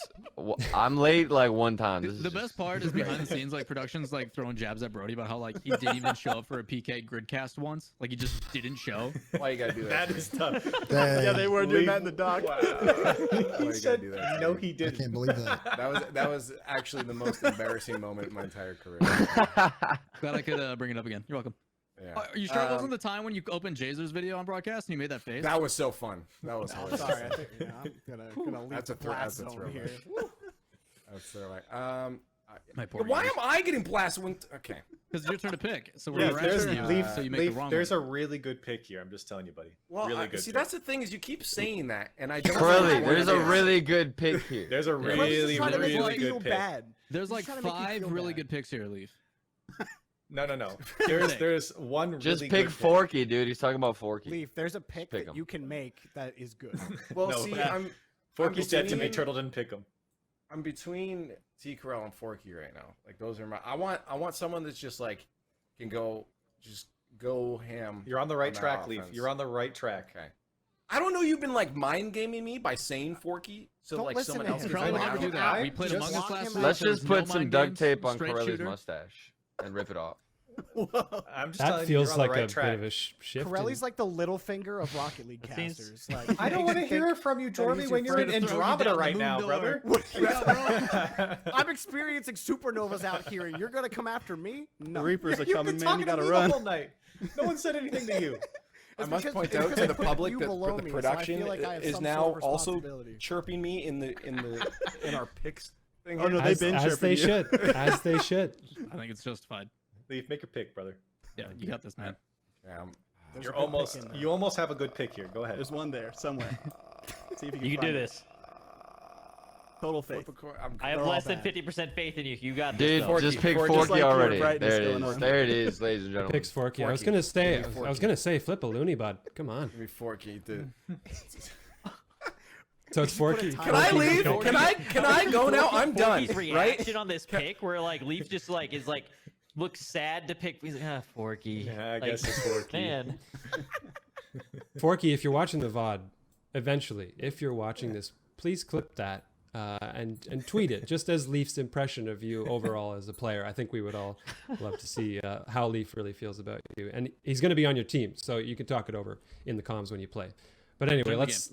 I'm late like one time. This is The just- best part is behind the scenes, like production's like throwing jabs at Brody about how like he didn't even show up for a PK gridcast once. Like he just didn't show. Why you gotta do that? That is tough. Dang. Yeah, they were doing that in the doc. Wow. Why he you said, gotta do that to no, me? he I didn't. can't believe that. That was actually the most embarrassing moment in my entire career. Glad I could bring it up again. You're welcome. Yeah. Are you sure it wasn't the time when you opened Jazer's video on broadcast and you made that face? That was so fun. That was I'm hilarious. sorry. I think I'm gonna leave That's a the throw- blast that's a zone throwback. here. That's so like. My poor Why ears. am I getting blasted when? Okay. Because it's your turn to pick. So we're Yeah, rationing there's you, Leaf. so you make Leaf, the wrong there's one. a really good pick here. I'm just telling you, buddy. Well, really good. see, pick. that's the thing is you keep saying that, and I don't. Curly, know there's what a it is. really good pick here. There's a Let's really, just try to make you really feel good pick. bad. There's He's like trying to make you 5 feel really bad. good picks here, Leaf. No. There's one. Just really pick good pick. Forky, dude. He's talking about Forky. Leaf, there's a pick pick that 'em. you can make that is good. Well, No, see, yeah. I'm Forky said to me, between- Turtle didn't pick him. I'm between T. Corell and Forky right now. Like those are my. I want someone that's just like can go ham. You're on the right that track, Leaf. offense. You're on the right track. Okay. I don't know. You've been like mind gaming me by saying Forky, so Don't like listen someone to else him. can Probably find never out. do that. We played Just Among Us lock last him night. out. Let's There's just no put some mind duct games, tape on straight Corelli's shooter. mustache and rip it off. I'm just That telling feels you, you're on like the right a track. bit of a shift. Corelli's like the little finger of Rocket League That seems- casters. Like, I don't want to hear it from you, Jormy, when you're in friend. Throw you Andromeda down the right moon now, door. brother. I'm experiencing supernovas out here, and you're gonna come after me? No. The Reapers are You've coming, been man. talking You to gotta me run. the whole night. No one said anything to you. I It's must because- point it's out because to the I put public you that below the me, so I production feel like I have is some now sort of also responsibility. chirping me in our picks thing. Oh, no, here. they've been as chirping they you. should. As they should. I think it's justified. Leaf, make your pick, brother. Yeah, you got this, man. Yeah, There's You're a good pick almost. in there. You almost have a good pick here. Go ahead. There's one there somewhere. See if you can, You can do find it. this. Total faith. I have They're all less than bad. 50% faith in you. You got Dude, this. though. just pick Forky. Forky Just like your already. brightness There it going is. on. There it is, ladies and gentlemen. Picks Forky. I was Forky. gonna say. Give me I Forky. was gonna say flip a loony, bud. Come on. Give me Forky. Dude. So it's Forky. time Can I Forky. leave? Can I go now? I'm done. Forky's Right? reaction on this pick, where like Leaf just like is like looks sad to pick. He's like, Forky. Yeah, I Like, guess it's Forky. Man, Forky, if you're watching the VOD, eventually, if you're watching this, please clip that and tweet it, just as Leaf's impression of you overall as a player. I think we would all love to see how Leaf really feels about you. And he's going to be on your team, so you can talk it over in the comms when you play. But anyway, During the let's...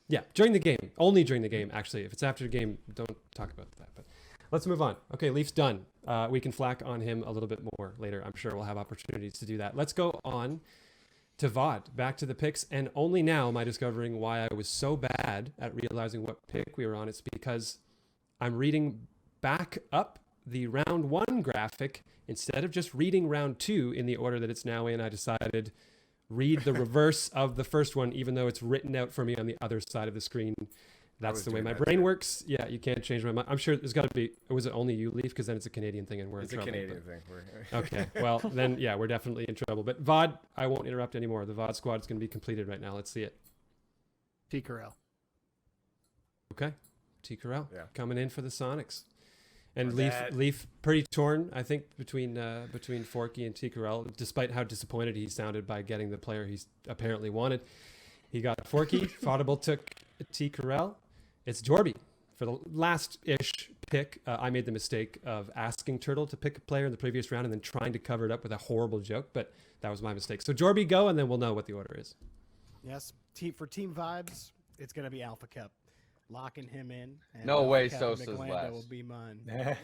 Yeah, during the game. Only during the game, actually. If it's after the game, don't talk about that. But let's move on. Okay, Leaf's done. We can flack on him a little bit more later. I'm sure we'll have opportunities to do that. Let's go on to VOD, back to the picks. And only now am I discovering why I was so bad at realizing what pick we were on. It's because I'm reading back up the round 1 graphic. Instead of just reading round 2 in the order that it's now in, I decided read the reverse of the first one, even though it's written out for me on the other side of the screen. That's was the way doing my that brain too. works. Yeah, you can't change my mind. I'm sure there's got to be. Was it only you, Leaf? Because then it's a Canadian thing, and we're It's in a trouble. Canadian thing. Okay, well then, yeah, we're definitely in trouble. But VOD, I won't interrupt anymore. The VOD squad is going to be completed right now. Let's see it. T. Corral. Okay, T. Corral Yeah. coming in for the Sonics, and Or Leaf that. Leaf pretty torn, I think, between Forky and T. Corral. Despite how disappointed he sounded by getting the player he's apparently wanted, he got Forky. Faudible took T. Corral. It's Jorby for the last-ish pick. I made the mistake of asking Turtle to pick a player in the previous round and then trying to cover it up with a horrible joke, but that was my mistake. So Jorby, go, and then we'll know what the order is. Yes, for team vibes, it's gonna be Alpha Cup. Locking him in. And No Alpha way Cup Sosa's McLando last. will be mine. Are you Yeah,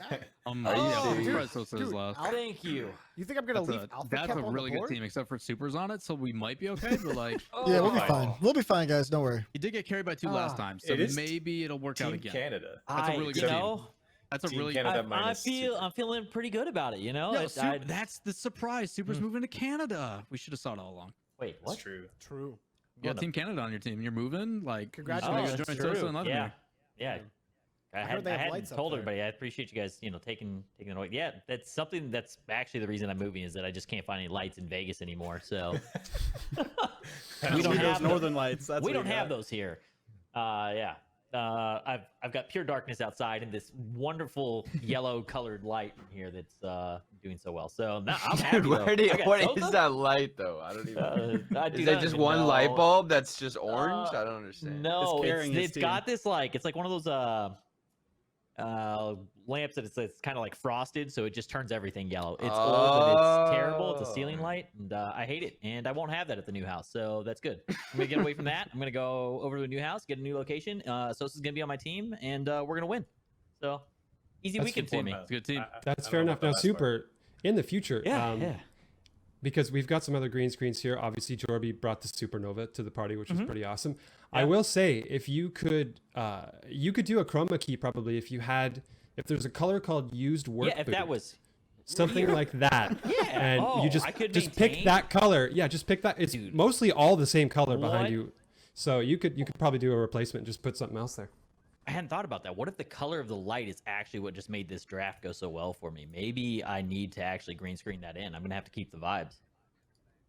I'm serious? surprised Sosa's Dude, last. thank you. You think I'm gonna That's leave a, Alpha that's Cup a on really the good board? team, except for Super's on it, so we might be okay. But like, Yeah, we'll be Oh. fine. We'll be fine, guys. Don't worry. he did get carried by 2 last time, so It is maybe it'll work out Team again. Canada. That's a really good you team. know, That's a Team really Canada. I minus feel Super. I'm feeling pretty good about it. You know, No, It's- I- that's the surprise. Super's moving to Canada. We should have saw it all along. wait, That's what? true. True. You got Team Canada on your team. You're moving. Like, Congratulations. you should Oh, join that's Sosa true. and Levin Yeah, here. yeah. I heard they have hadn't lights up told there. everybody. I appreciate you guys, taking it away. Yeah, that's something that's actually the reason I'm moving is that I just can't find any lights in Vegas anymore. So we don't Those have Northern Lights. That's we what don't you have got. those here. Yeah. I've got pure darkness outside and this wonderful yellow colored light in here that's doing so well. So now I'm happy. Dude, though. where do you, I got what Sosa. is that light though? I don't even. I do Is not that just even one light know. bulb that's just orange? I don't understand. No, It's carrying his it's got team. this like it's like one of those lamps that it's kind of like frosted, so it just turns everything yellow. It's old and it's terrible. It's a ceiling Oh. light, and I hate it. And I won't have that at the new house, so that's good. I'm gonna get away from that. I'm gonna go over to a new house, get a new location. Sosa's gonna be on my team, and we're gonna win. So easy That's weekend good for me. It's a good team. That's I fair don't know enough. about Now, that last Super, in the future, Yeah. because we've got some other green screens here. Obviously, Jorby brought the supernova to the party, which Mm-hmm. was pretty awesome. I will say, if you could do a chroma key probably if there's a color called used work Yeah, if boot, that was something like that. Yeah. And Oh, you just I could pick maintain. that color. Yeah, just pick that. It's Dude. mostly all the same color behind What? you. So you could probably do a replacement, just put something else there. I hadn't thought about that. What if the color of the light is actually what just made this draft go so well for me? Maybe I need to actually green screen that in. I'm gonna have to keep the vibes.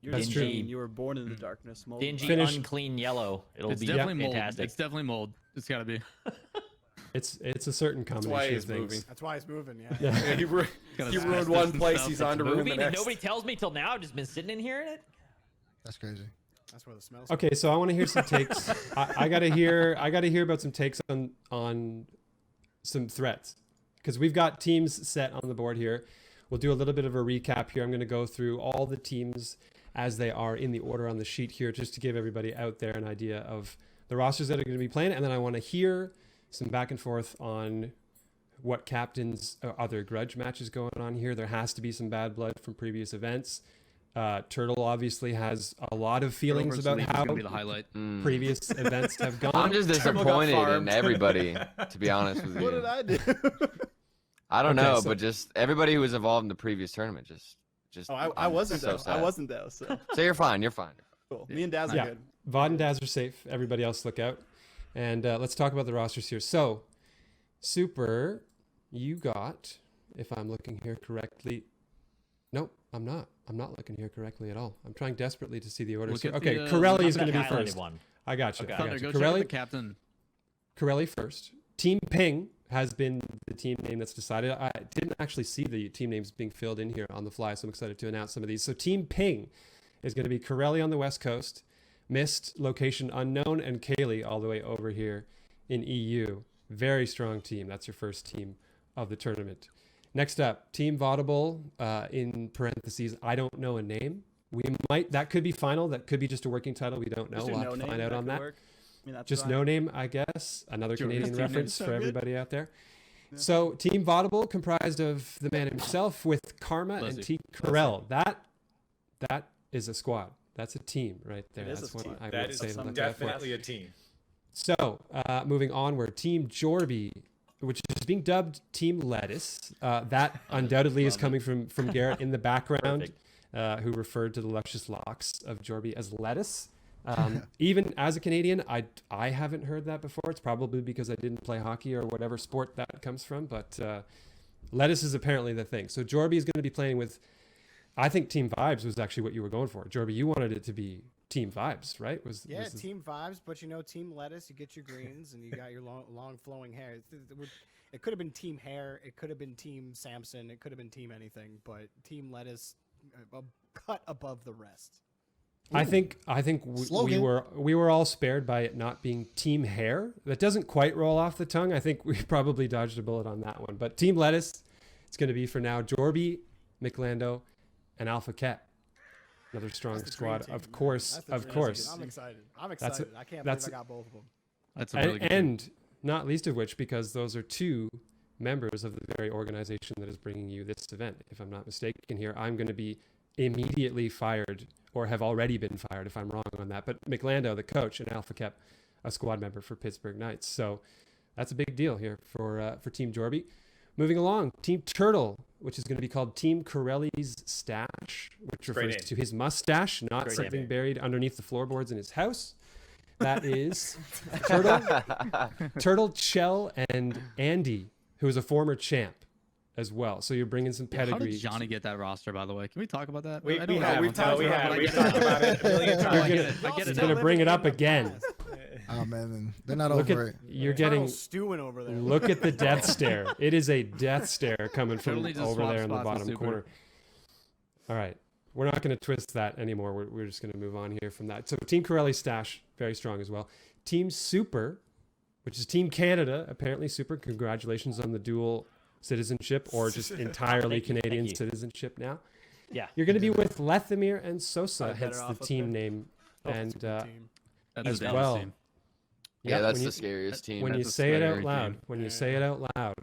You're That's insane. true. You were born in the darkness. molded Dingy, by it. Finish- unclean yellow. It'll It's be definitely mold. fantastic. It's definitely mold. It's gotta be. It's a certain That's combination why of he's things. moving. That's why he's moving. Yeah. Yeah. He Gotta ruined space one this and place. stuff. He's on to ruin the Moving and next. nobody tells me till now. I've just been sitting in here in it. That's crazy. That's where the smells. Okay, so I want to hear some takes. I gotta hear about some takes on some threats, because we've got teams set on the board here. We'll do a little bit of a recap here. I'm going to go through all the teams as they are in the order on the sheet here, just to give everybody out there an idea of the rosters that are going to be playing. And then I want to hear some back and forth on what captains, other grudge matches going on here. There has to be some bad blood from previous events. Turtle obviously has a lot of feelings about how be the highlight. previous events have gone. I'm just disappointed in everybody, to be honest with you. What did I do? I don't Okay, know, so- but just everybody who was involved in the previous tournament, just. Oh, I wasn't so though. sad. I wasn't though. So So you're fine. You're fine. cool. Me and Daz are Yeah. good. Vod and Daz are safe. Everybody else look out. And let's talk about the rosters here. So, Super, you got, if I'm looking here correctly. Nope, I'm not. I'm not looking here correctly at all. I'm trying desperately to see the orders Look here. at Okay, the, Corelli is I'm going to be the highlighted first. one. I got you. Okay. I Thunder, got you. go check with Corelli, the captain. Corelli first. Team Ping has been the team name that's decided. I didn't actually see the team names being filled in here on the fly, so I'm excited to announce some of these. So Team Ping is going to be Corelli on the West Coast, Mist, location unknown, and Kaylee all the way over here in EU. Very strong team. That's your first team of the tournament. Next up, Team Vaudable, in parentheses, I don't know a name. That could be final. That could be just a working title. We don't know. Just do We'll no have to name, find out on could that. work. I mean, that's Just fine. no name, I guess. Another Sure. Canadian Team name reference sound for good. everybody out there. Yeah. So Team Vaudable, comprised of the man himself with Karma and Leslie. T. Carell. That is a squad. That's a team right there. It is That's a what team. I That would is say to look out for. definitely a team. So, moving onward, Team Jorby, which is being dubbed Team Lettuce. That undoubtedly is Love coming from Garrett in the background, Perfect. who referred to the luscious locks of Jorby as lettuce. Even as a Canadian, I haven't heard that before. It's probably because I didn't play hockey or whatever sport that comes from, but lettuce is apparently the thing. So Jorby is going to be playing with, I think Team Vibes was actually what you were going for. Jorby, you wanted it to be Team Vibes, right? Was this- Team vibes, but team lettuce. You get your greens, and you got your long flowing hair. It could have been Team Hair. It could have been Team Samson. It could have been Team anything, but Team Lettuce, a cut above the rest. I think we Slogan. were all spared by it not being Team Hair. That doesn't quite roll off the tongue. I think we probably dodged a bullet on that one. But Team Lettuce, it's going to be for now Jorby, McLando, and Alpha Cat. Another strong That's the squad, dream team, of man. course, That's the of dream course. team. I'm excited. I can't that's believe I got both of them. That's a really good team. And not least of which, because those are two members of the very organization that is bringing you this event. If I'm not mistaken here, I'm going to be immediately fired, or have already been fired if I'm wrong on that. But McLando, the coach, and Alpha Kep, a squad member for Pittsburgh Knights. So that's a big deal here for Team Jorby. Moving along, Team Turtle, which is going to be called Team Corelli's Stash, which Great refers name. to his mustache, not Great something name. buried underneath the floorboards in his house. That is Turtle, Chell, and Andy, who is a former champ as well. So you're bringing some How pedigree. did Johnny get that roster, by the way? Can we talk about that? We I don't know. have. We've talked We about it, have. but I We've get talked it. about it a million I times. get it. I get He's it. gonna now. bring it up again. Oh man, they're not Look over at it. you're getting. Turtle's stewing over there. Look at the death stare. It is a death stare coming from Totally just over swap there in the spots with bottom Super. corner. All right. We're not going to twist that anymore. We're just going to move on here from that. So Team Corelli Stash, very strong as well. Team Super, which is Team Canada, apparently Super. Congratulations on the dual citizenship, or just entirely Thank you, Canadian thank you. citizenship now. Yeah. You're going to be with Lethemir and Sosa, Probably hence better the off up team there. name. Oh, And it's a good team. That's as a dangerous well. team. Yeah, that's when the you, scariest team. when you That's a say it out scary loud. team. When you say it out loud.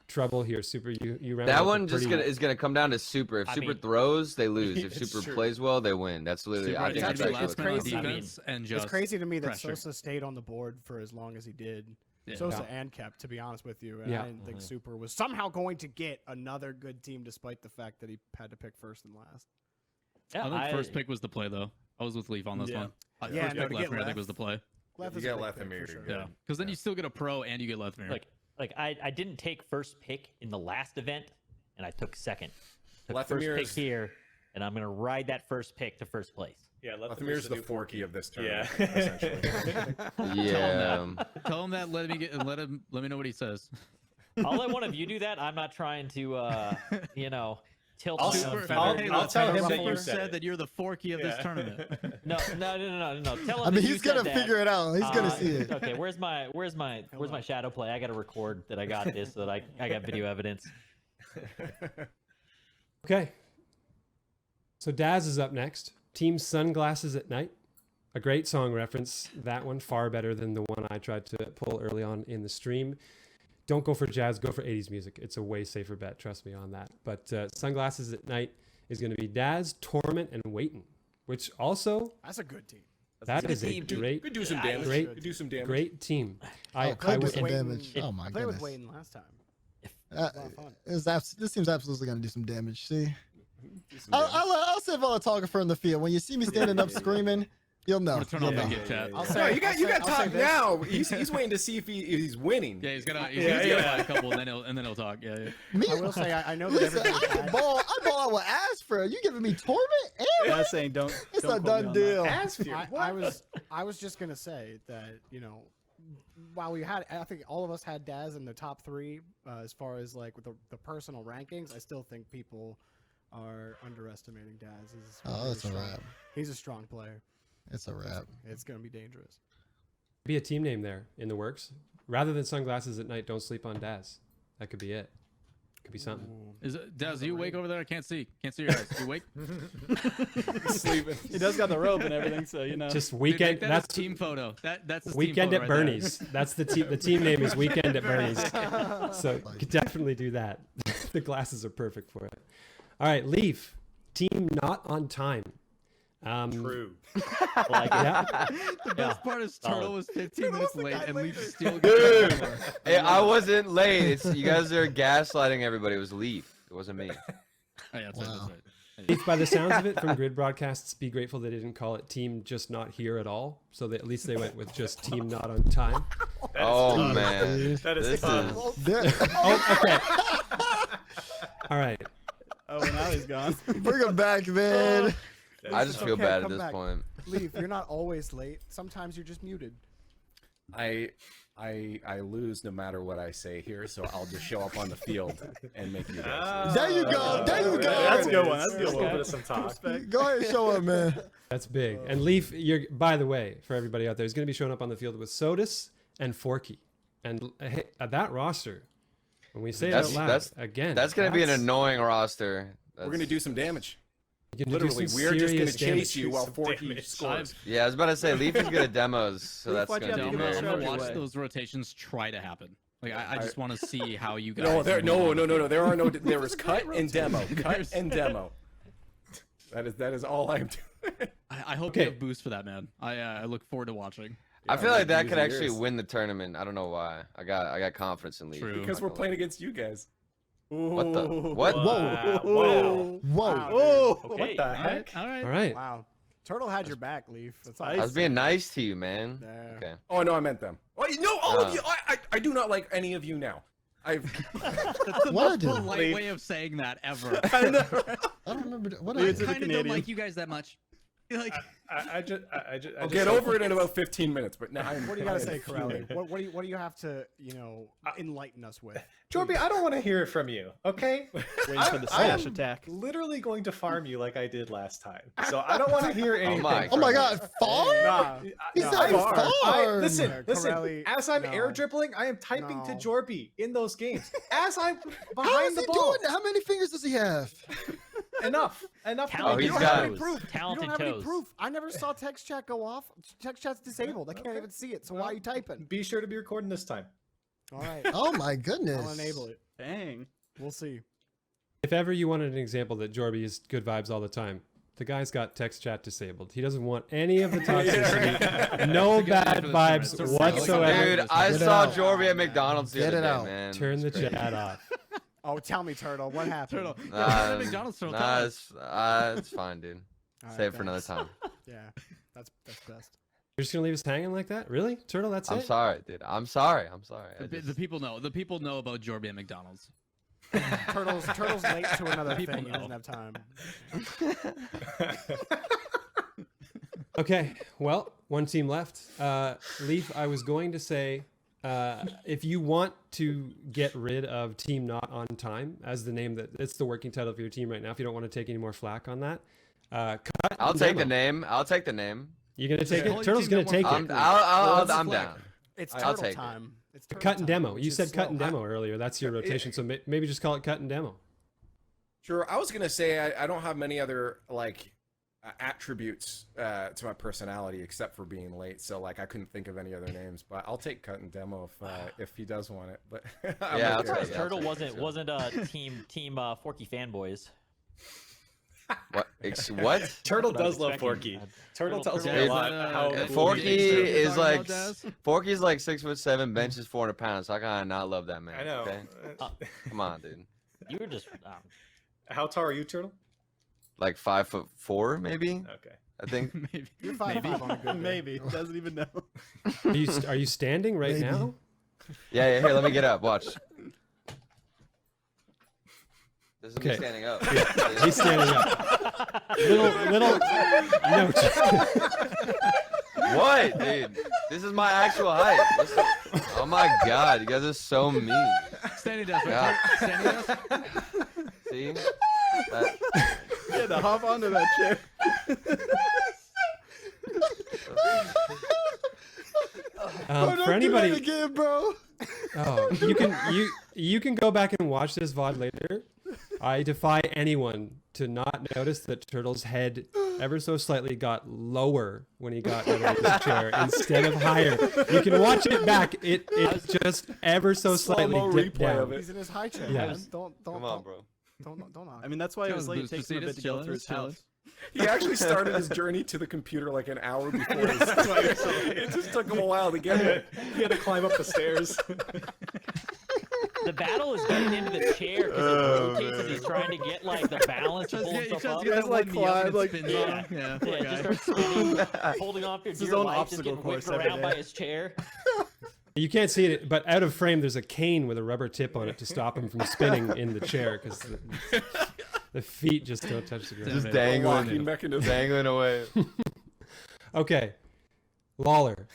Trouble here, Super. You ran That out one a just pretty- is gonna come down to Super. If I Super mean- throws, they lose. If It's Super true. plays well, they win. That's literally. Super I think had that's to be actually last what man on comes down to. defense and just It's crazy to me that pressure. Sosa stayed on the board for as long as he did. Yeah. Sosa Yeah. and Kep, to be honest with you. And Yeah. I didn't think Super was somehow going to get another good team despite the fact that he had to pick first and last. Yeah, I think first pick was the play, though. I was with Leaf on this Yeah. one. Yeah, First no, pick to get Lethmere, I think, Leth. was the play. Leth You is a get great pick Lethemir, for sure. you're Yeah, because then you still get a pro and you get Lethmere. Like I didn't take first pick in the last event, and I took second. Took first pick Lethmir's- here, and I'm gonna ride that first pick to first place. Yeah, Lethemir's the Forky of this tournament, Yeah. essentially. Yeah. Tell him that. Let me know what he says. I'll let one of you do that. I'm not trying to, tilt. I'll- on Super, I'll- hey, I'll look, tell him Super that you said said it. that you're the Forky of this Yeah. tournament. No. Tell him I that mean, you he's gonna said that. figure it out. He's gonna see it. Okay, where's my shadow play? I gotta record that I got this so that I got video evidence. Okay. So Daz is up next. Team Sunglasses at Night. A great song reference. That one far better than the one I tried to pull early on in the stream. Don't go for jazz, go for 80s music. It's a way safer bet, trust me on that. But Sunglasses at Night is going to be Daz, Torment, and Waitin', which also, That's a good team. that is a team, dude. great, Could do some damage. great, Could do some damage. great team. I I could do would, some Waiting- damage. Oh my I played with goodness. Wayne last time. Uh, A lot of fun. this seems absolutely gonna do some damage. See, Do some I'll, damage. I'll save autographer in the field. When you see me standing up screaming, you'll know. I'm gonna turn You'll off the know. gift chat. I'll No, say- you got I'll talk say this. now. He's waiting to see if he's winning. Yeah, he's gonna Yeah, get yeah. a couple, and then he'll talk. Yeah, yeah. Me, I will say I know that listen, everybody I had. ball out with Asper. You giving me torment? And Yeah, saying don't. it's don't a quote me done on deal. that. Asphalt. I was just gonna say that while we had, I think all of us had Daz in the top 3 as far as like with the personal rankings. I still think people are underestimating Daz. He's Oh, very that's a strong. wrap. He's a strong player. It's a wrap. It's gonna be dangerous. be a team name there in the works. Rather than Sunglasses at Night, don't sleep on Daz. That could be it. Could be something. Is it, Daz, you awake over there? I can't see. Can't see your eyes. You awake? Sleeping. He does got the robe and everything, so you know. Just Dude, weekend. make that That's his team photo. That's his Weekend team at photo right there. Bernie's. That's the team. The team name is Weekend at Bernie's. So you could definitely do that. The glasses are perfect for it. All right, Leaf. Team not on time. True. Like, Yeah. The best part is Turtle Solid. was 15 minutes late and Leaf still Dude, got hey, I wasn't late. You guys are gaslighting everybody. It was Leaf. It wasn't me. Oh, yeah, that's right, that's Wow. right. Leaf, by the sounds of it, from Grid Broadcasts, be grateful they didn't call it Team Just Not Here at all. So that at least they went with just Team Not on Time. Oh tough. man, That is this tough. is There- Oh, okay. All right. Oh, now he's gone. Bring him back, man. I just feel Okay, bad at come this back. point. Leaf, you're not always late. Sometimes you're just muted. I lose no matter what I say here, so I'll just show up on the field and make you guys. There you go. There you go. That's a good one. That's There a it little is. bit of some talk. Go ahead and show up, man. That's big. And Leaf, you're, by the way, for everybody out there, he's going to be showing up on the field with Sodus and Forky. And hey, that roster, when we say it out loud, again, That's gonna be an annoying roster. We're gonna do some damage. you can do Literally, some we're just gonna serious chase damage. you while Some Forky damage. scores. Yeah, I was about to say Leaf is good at demos, so Leaf, that's why'd you gonna have be to I'm give gonna, us big. I'm gonna Strategy watch way. those rotations try to happen. Like I just want to see how you guys. No, there move on. there is cut and demo, cut and demo. That is all I'm doing. I hope Okay. you have boost for that, man. I look forward to watching. I feel I'm like that using could actually yours. win the tournament. I don't know why. I got confidence in Leaf. True. Because we're playing against you guys. What the what? Wow. Whoa. Oh, Okay. what the All right, heck? all right. All right. Wow. Turtle had your back, Leaf. That's all. I was being nice to you, man. Yeah. Okay. Oh no, I meant them. Oh no, all of you. I do not like any of you now. I've That's the What I most do? polite Leaf. way of saying that ever. I don't remember what Leave I it to the Kind of don't Canadian. like you guys that much. Like, I just I'll get over it in about 15 minutes. But now I'm. What do you gotta say, fuming. Corelli? What do you have to enlighten us with? Jorby, I don't want to hear it from you, okay? Waiting for the I slash am attack. literally going to farm you like I did last time. So I don't want to hear anything. my Oh my from God, farm? Nah. He No, said I- farm. Listen, Yeah, listen. Corelli, As I'm no. air dribbling, I am typing to No. Jorby in those games. As I'm How behind is the he ball. doing that? How many fingers does he have? Enough. Oh, Talented he's You don't got- have any proof. You talented don't have any toes. proof. I never saw text chat go off. Text chat's disabled. I can't even see it. So why are you typing? Be sure to be recording this time. All right. Oh my goodness. I'll enable it. Dang. We'll see. If ever you wanted an example that Jorby is good vibes all the time, the guy's got text chat disabled. He doesn't want any of the toxicity, no It's a good bad thing for this vibes tournament. It's a really whatsoever. Dude, I Get it saw out. Jorby at McDonald's the Get other it day, out. man. Turn the It's great. chat off. Oh, tell me, Turtle. What happened? Turtle. Nah, Yeah, at McDonald's, Turtle. nah, tell us. it's fine, dude. All right, Save it for another thanks. time. Yeah, that's best. You're just gonna leave us hanging like that? Really, Turtle? That's I'm it? sorry, dude. I'm sorry. I'm sorry. I The just- people know. The people know about Jorby at McDonald's. Turtle's late to another People thing. He know. doesn't have time. Okay, well, one team left. Leaf, I was going to say if you want to get rid of Team Not on Time as the name that it's the working title for your team right now, if you don't want to take any more flack on that, I'll take the name. I'll take the name. You're gonna take it. Turtle's gonna take it. I'm down. It's I'll turtle take time. It's turtle Cut and time, demo. which You is said cut slow. and demo earlier. That's your rotation. So maybe just call it cut and demo. Sure. I was gonna say I don't have many other like attributes to my personality except for being late. So like I couldn't think of any other names. But I'll take cut and demo if he does want it. But Yeah, Turtle wasn't team Forky fanboys. What? What? Turtle does love Forky. Turtle tells me a lot how Forky is like Daz? Forky's like 6'7", benches 400 pounds. So I kind of not love that man. I know. Okay? Come on, dude. You were just How tall are you, Turtle? Like 5'4", maybe. Okay. I think. maybe. You're 5'5" on a good day. Maybe doesn't even know. Are you standing right now? Yeah. Here, let me get up. Watch. This is me Okay. standing up. He's standing up. Little note. What, dude? This is my actual height. Listen. Oh my god, you guys are so mean. Standing desk, Yeah. right? Standing desk. See? You had to hop onto that chair. For anybody, again, bro. oh, you can go back and watch this VOD later. I defy anyone to not notice that Turtle's head ever so slightly got lower when he got out of his chair instead of higher. You can watch it back. It just ever so slightly dipped down. He's in his high chair. Yeah. Man. Don't Come on, bro. Don't knock. I mean, that's why it was late. It takes him a bit to go through his house. He actually started his journey to the computer like an hour before his it just took him a while to get it. He had to climb up the stairs. The battle is getting into the chair because it rotates and he's trying to get like the balance to pull himself up. That's like climb, like Yeah, Yeah, poor just guy. starts spinning, holding on for his dear own life, just obstacle getting whipped course every around day. by his chair. You can't see it, but out of frame, there's a cane with a rubber tip on it to stop him from spinning in the chair because the feet just don't touch the ground. Just Locking dangling, mechanism. dangling away. Okay, Lawler,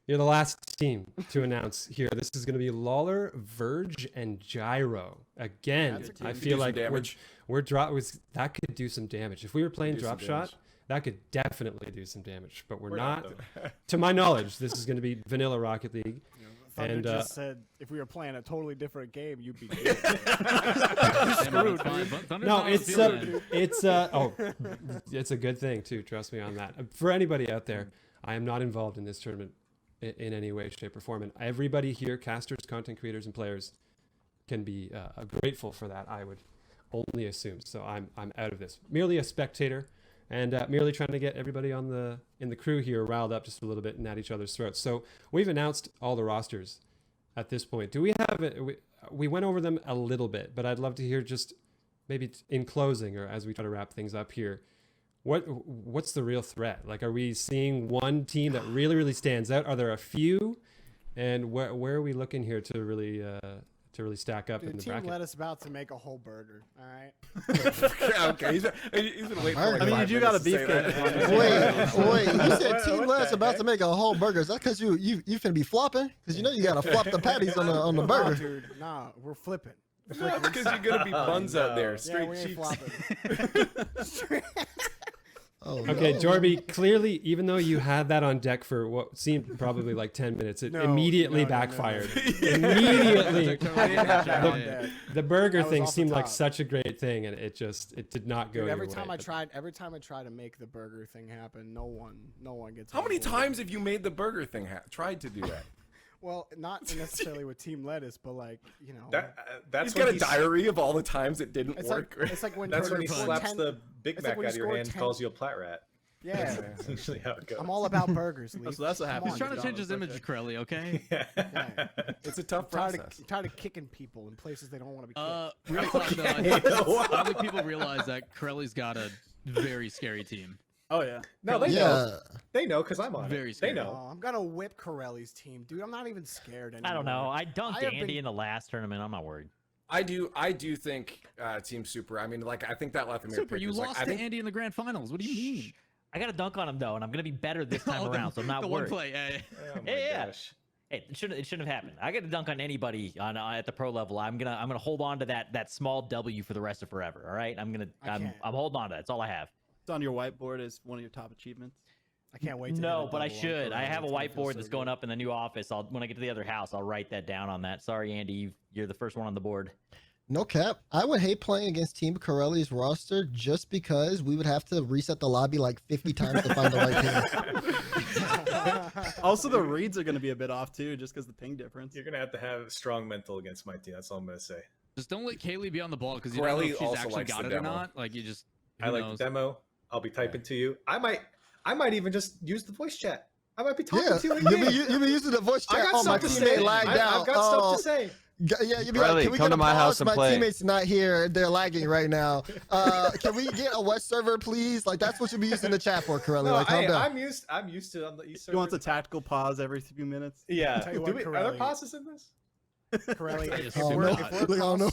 you're the last team to announce here. This is going to be Lawler, Verge, and Gyro. Again, That's a I good- feel Do some like damage. that could do some damage. If we were playing Do some drop shot, damage. that could definitely do some damage. But we're not, not. To my knowledge, this is going to be vanilla Rocket League. Thunder And, just said if we were playing a totally different game, you'd be good. No, it's it's a good thing too. Trust me on that. For anybody out there, I am not involved in this tournament in any way, shape, or form. And everybody here, casters, content creators, and players, can be grateful for that. I would only assume. So I'm out of this. Merely a spectator, and merely trying to get everybody in the crew here riled up just a little bit and at each other's throats. So we've announced all the rosters at this point. Do we have it? We went over them a little bit, but I'd love to hear just maybe in closing or as we try to wrap things up here. What's the real threat? Like, are we seeing one team that really stands out? Are there a few? And where are we looking here to really stack up Dude, in the Team bracket? Lettuce about to make a whole burger. All right. Okay, he's been waiting for like I mean, 5 you do got a minutes to say beefcake. that. Wait, you said What Team the Let's about to heck? make a whole burger. Is that because you finna be flopping? Because you know you gotta flop the patties on the Nah, burger. dude. Nah, we're flipping. No, it's because you're gonna be buns out there, Yeah, straight we ain't cheeks. flopping. Oh, Okay, no. Jorby, clearly, even though you had that on deck for what seemed probably like 10 minutes, it No, immediately no, no, no, no. backfired. Immediately. Yeah. The burger That was thing off the seemed like top. such a great thing, and it did not go Dude, your every way, time I but- try to make the burger thing happen, no one gets. How on many board. times have you made the burger thing? Tried to do that? Well, not necessarily with Team Lettuce, but like That's He's got when a diary of all the times it didn't it's work. like it's like when That's when he scored slaps 10 the Big it's Mac like when out he of your scored hand and 10 calls you a plat rat. Yeah, That's usually how it goes. I'm all about burgers. Lee. So that's what Come happens. on, He's trying to dude. change his image to Crowley, okay? Yeah. It's a tough Tired process. of, tired of kicking people in places they don't want to be kicked. Real talk though, I don't think people realize that Corelli's got a very scary team. Oh yeah. No, they know. Yeah. They know because I'm on Very it. They scary. know. Oh, I'm gonna whip Corelli's team, dude. I'm not even scared anymore. I don't know. I dunked I have Andy been- in the last tournament. I'm not worried. I do think Team Super. I mean, like I think that Lathimir Super, pick you was lost like, I to think Andy in the grand finals. What do you mean? I got to dunk on him though, and I'm gonna be better this time Oh, around, so I'm not the worried. one play. Oh my Yeah. gosh. Hey, it shouldn't have happened. I got to dunk on anybody at the pro level. I'm gonna hold on to that small W for the rest of forever. All right, I'm holding on to that. That's all I have. It's on your whiteboard as one of your top achievements. I can't wait to No, but I should. I have a whiteboard that's going up in the new office. When I get to the other house, I'll write that down on that. Sorry, Andy, you're the first one on the board. No cap. I would hate playing against Team Corelli's roster just because we would have to reset the lobby like 50 times to find the right ping. Also, the reads are going to be a bit off too, just because the ping difference. You're gonna have to have strong mental against my team. That's all I'm gonna say. Just don't let Kaylee be on the ball because you don't know if she's actually got it or not. Like you just. I like the demo. I'll be typing to you. I might even just use the voice chat. I might be talking to you. You've been using the voice chat. I got stuff to say. I've got stuff to say. Yeah, you'd be Riley, like, can we come get to a my pause? house and My play. teammates not here. They're lagging right now. Can we get a West server, please? Like, that's what you'll be using the chat for, Corelli. No, like, calm down. I'm used to on the East server. You want a tactical pause every few minutes? Yeah. Tell you what, Are there pauses in this? Corelli, if Oh, we're no. if Look, I don't know.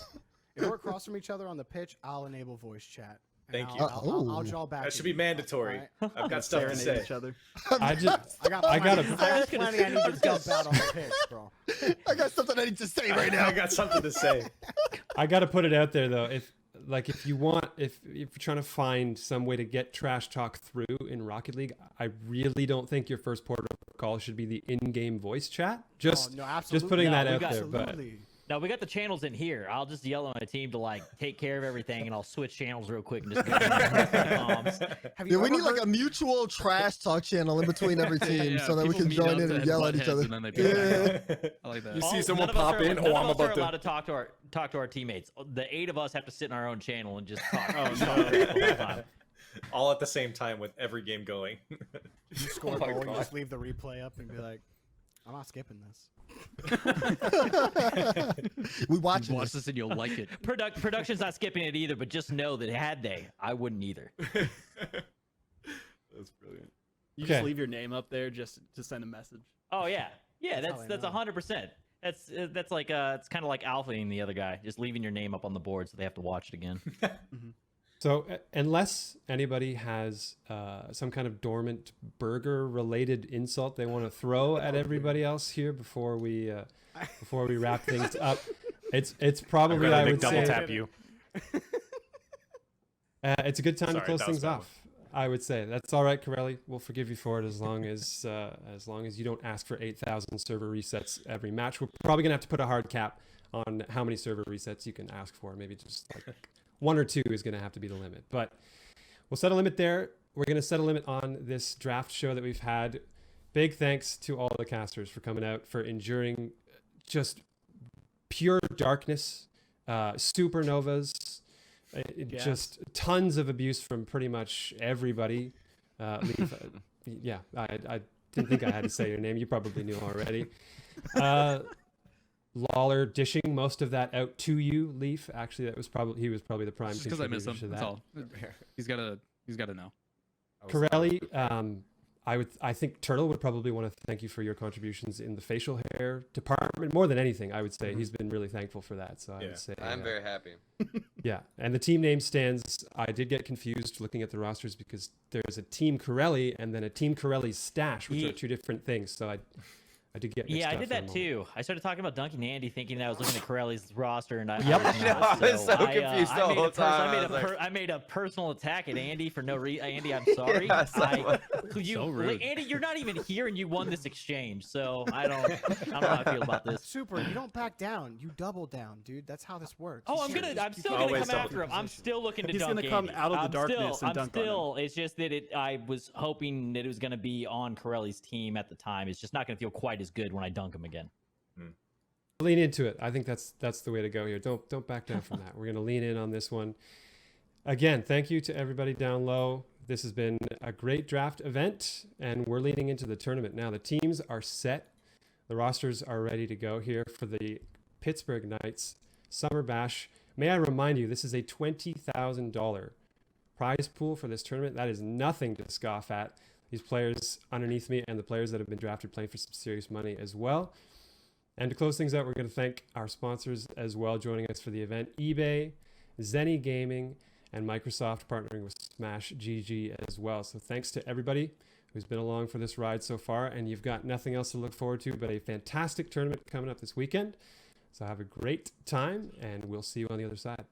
we're across from each other on the pitch, I'll enable voice chat. And Thank you. I'll draw back. That should be in. mandatory. All right? I've got stuff to Serenade say. each other. I just I got plenty I need to dump out on the pitch, bro. I got something I need to say right now. I got something to say. I got to put it out there though. If you're trying to find some way to get trash talk through in Rocket League, I really don't think your first port of call should be the in-game voice chat. Just putting that out there. But No, we got the channels in here. I'll just yell at my team to like take care of everything, and I'll switch channels real quick and just. Yeah, we need like a mutual trash talk channel in between every team so that we can join in and yell at each other. Yeah. I like that. You see someone pop in. Oh, I'm about to. allowed to talk to our teammates. The 8 of us have to sit in our own channel and just talk. All at the same time with every game going. You score a goal, you just leave the replay up and be like, I'm not skipping this. We watch this and you'll like it. Production's not skipping it either, but just know that had they, I wouldn't either. That's brilliant. You just leave your name up there just to send a message. Oh yeah, that's 100%. That's like it's kind of like alphaing the other guy, just leaving your name up on the board so they have to watch it again. So unless anybody has some kind of dormant burger-related insult they want to throw at everybody else here before we wrap things up, it's probably I would say tap you. it's a good time to close things off. I would say that's all right, Corelli. We'll forgive you for it as long as you don't ask for 8,000 server resets every match. We're probably gonna have to put a hard cap on how many server resets you can ask for. Maybe just like 1 or 2 is going to have to be the limit, but we'll set a limit there. We're going to set a limit on this draft show that we've had. Big thanks to all the casters for coming out, for enduring just pure darkness, supernovas, just tons of abuse from pretty much everybody. Yeah, I didn't think I had to say your name. You probably knew already. Lawler dishing most of that out to you, Leaf. Actually, he was probably the prime Just because I miss him. to That's that. all. He's got to know. Corelli, I think Turtle would probably want to thank you for your contributions in the facial hair department more than anything. I would say he's been really thankful for that. So I would say I'm very happy. Yeah, and the team name stands. I did get confused looking at the rosters because there's a Team Corelli and then a Team Corelli Stash, which are 2 different things. So I did get mixed Yeah, I up did for a that moment. too. I started talking about dunking Andy, thinking that I was looking at Corelli's roster, and I was so confused the whole time. I made a personal attack at Andy for no reason. Andy, I'm sorry. So rude. Andy, you're not even here, and you won this exchange, so I don't know how I feel about this. Super, you don't back down. You double down, dude. That's how this works. Oh, I'm still gonna come after him. I'm still looking to He's dunk gonna come Andy. out of the darkness and dunk on him. It's just that I was hoping that it was gonna be on Corelli's team at the time. It's just not gonna feel quite as good when I dunk him again. Lean into it. I think that's the way to go here. Don't back down from that. We're gonna lean in on this one. Again, thank you to everybody down low. This has been a great draft event, and we're leading into the tournament now. The teams are set. The rosters are ready to go here for the Pittsburgh Knights Summer Bash. May I remind you, this is a $20,000 prize pool for this tournament. That is nothing to scoff at. These players underneath me and the players that have been drafted playing for some serious money as well. And to close things out, we're going to thank our sponsors as well joining us for the event. eBay, Zenny Gaming, and Microsoft partnering with Smash GG as well. So thanks to everybody who's been along for this ride so far, and you've got nothing else to look forward to but a fantastic tournament coming up this weekend. So have a great time, and we'll see you on the other side.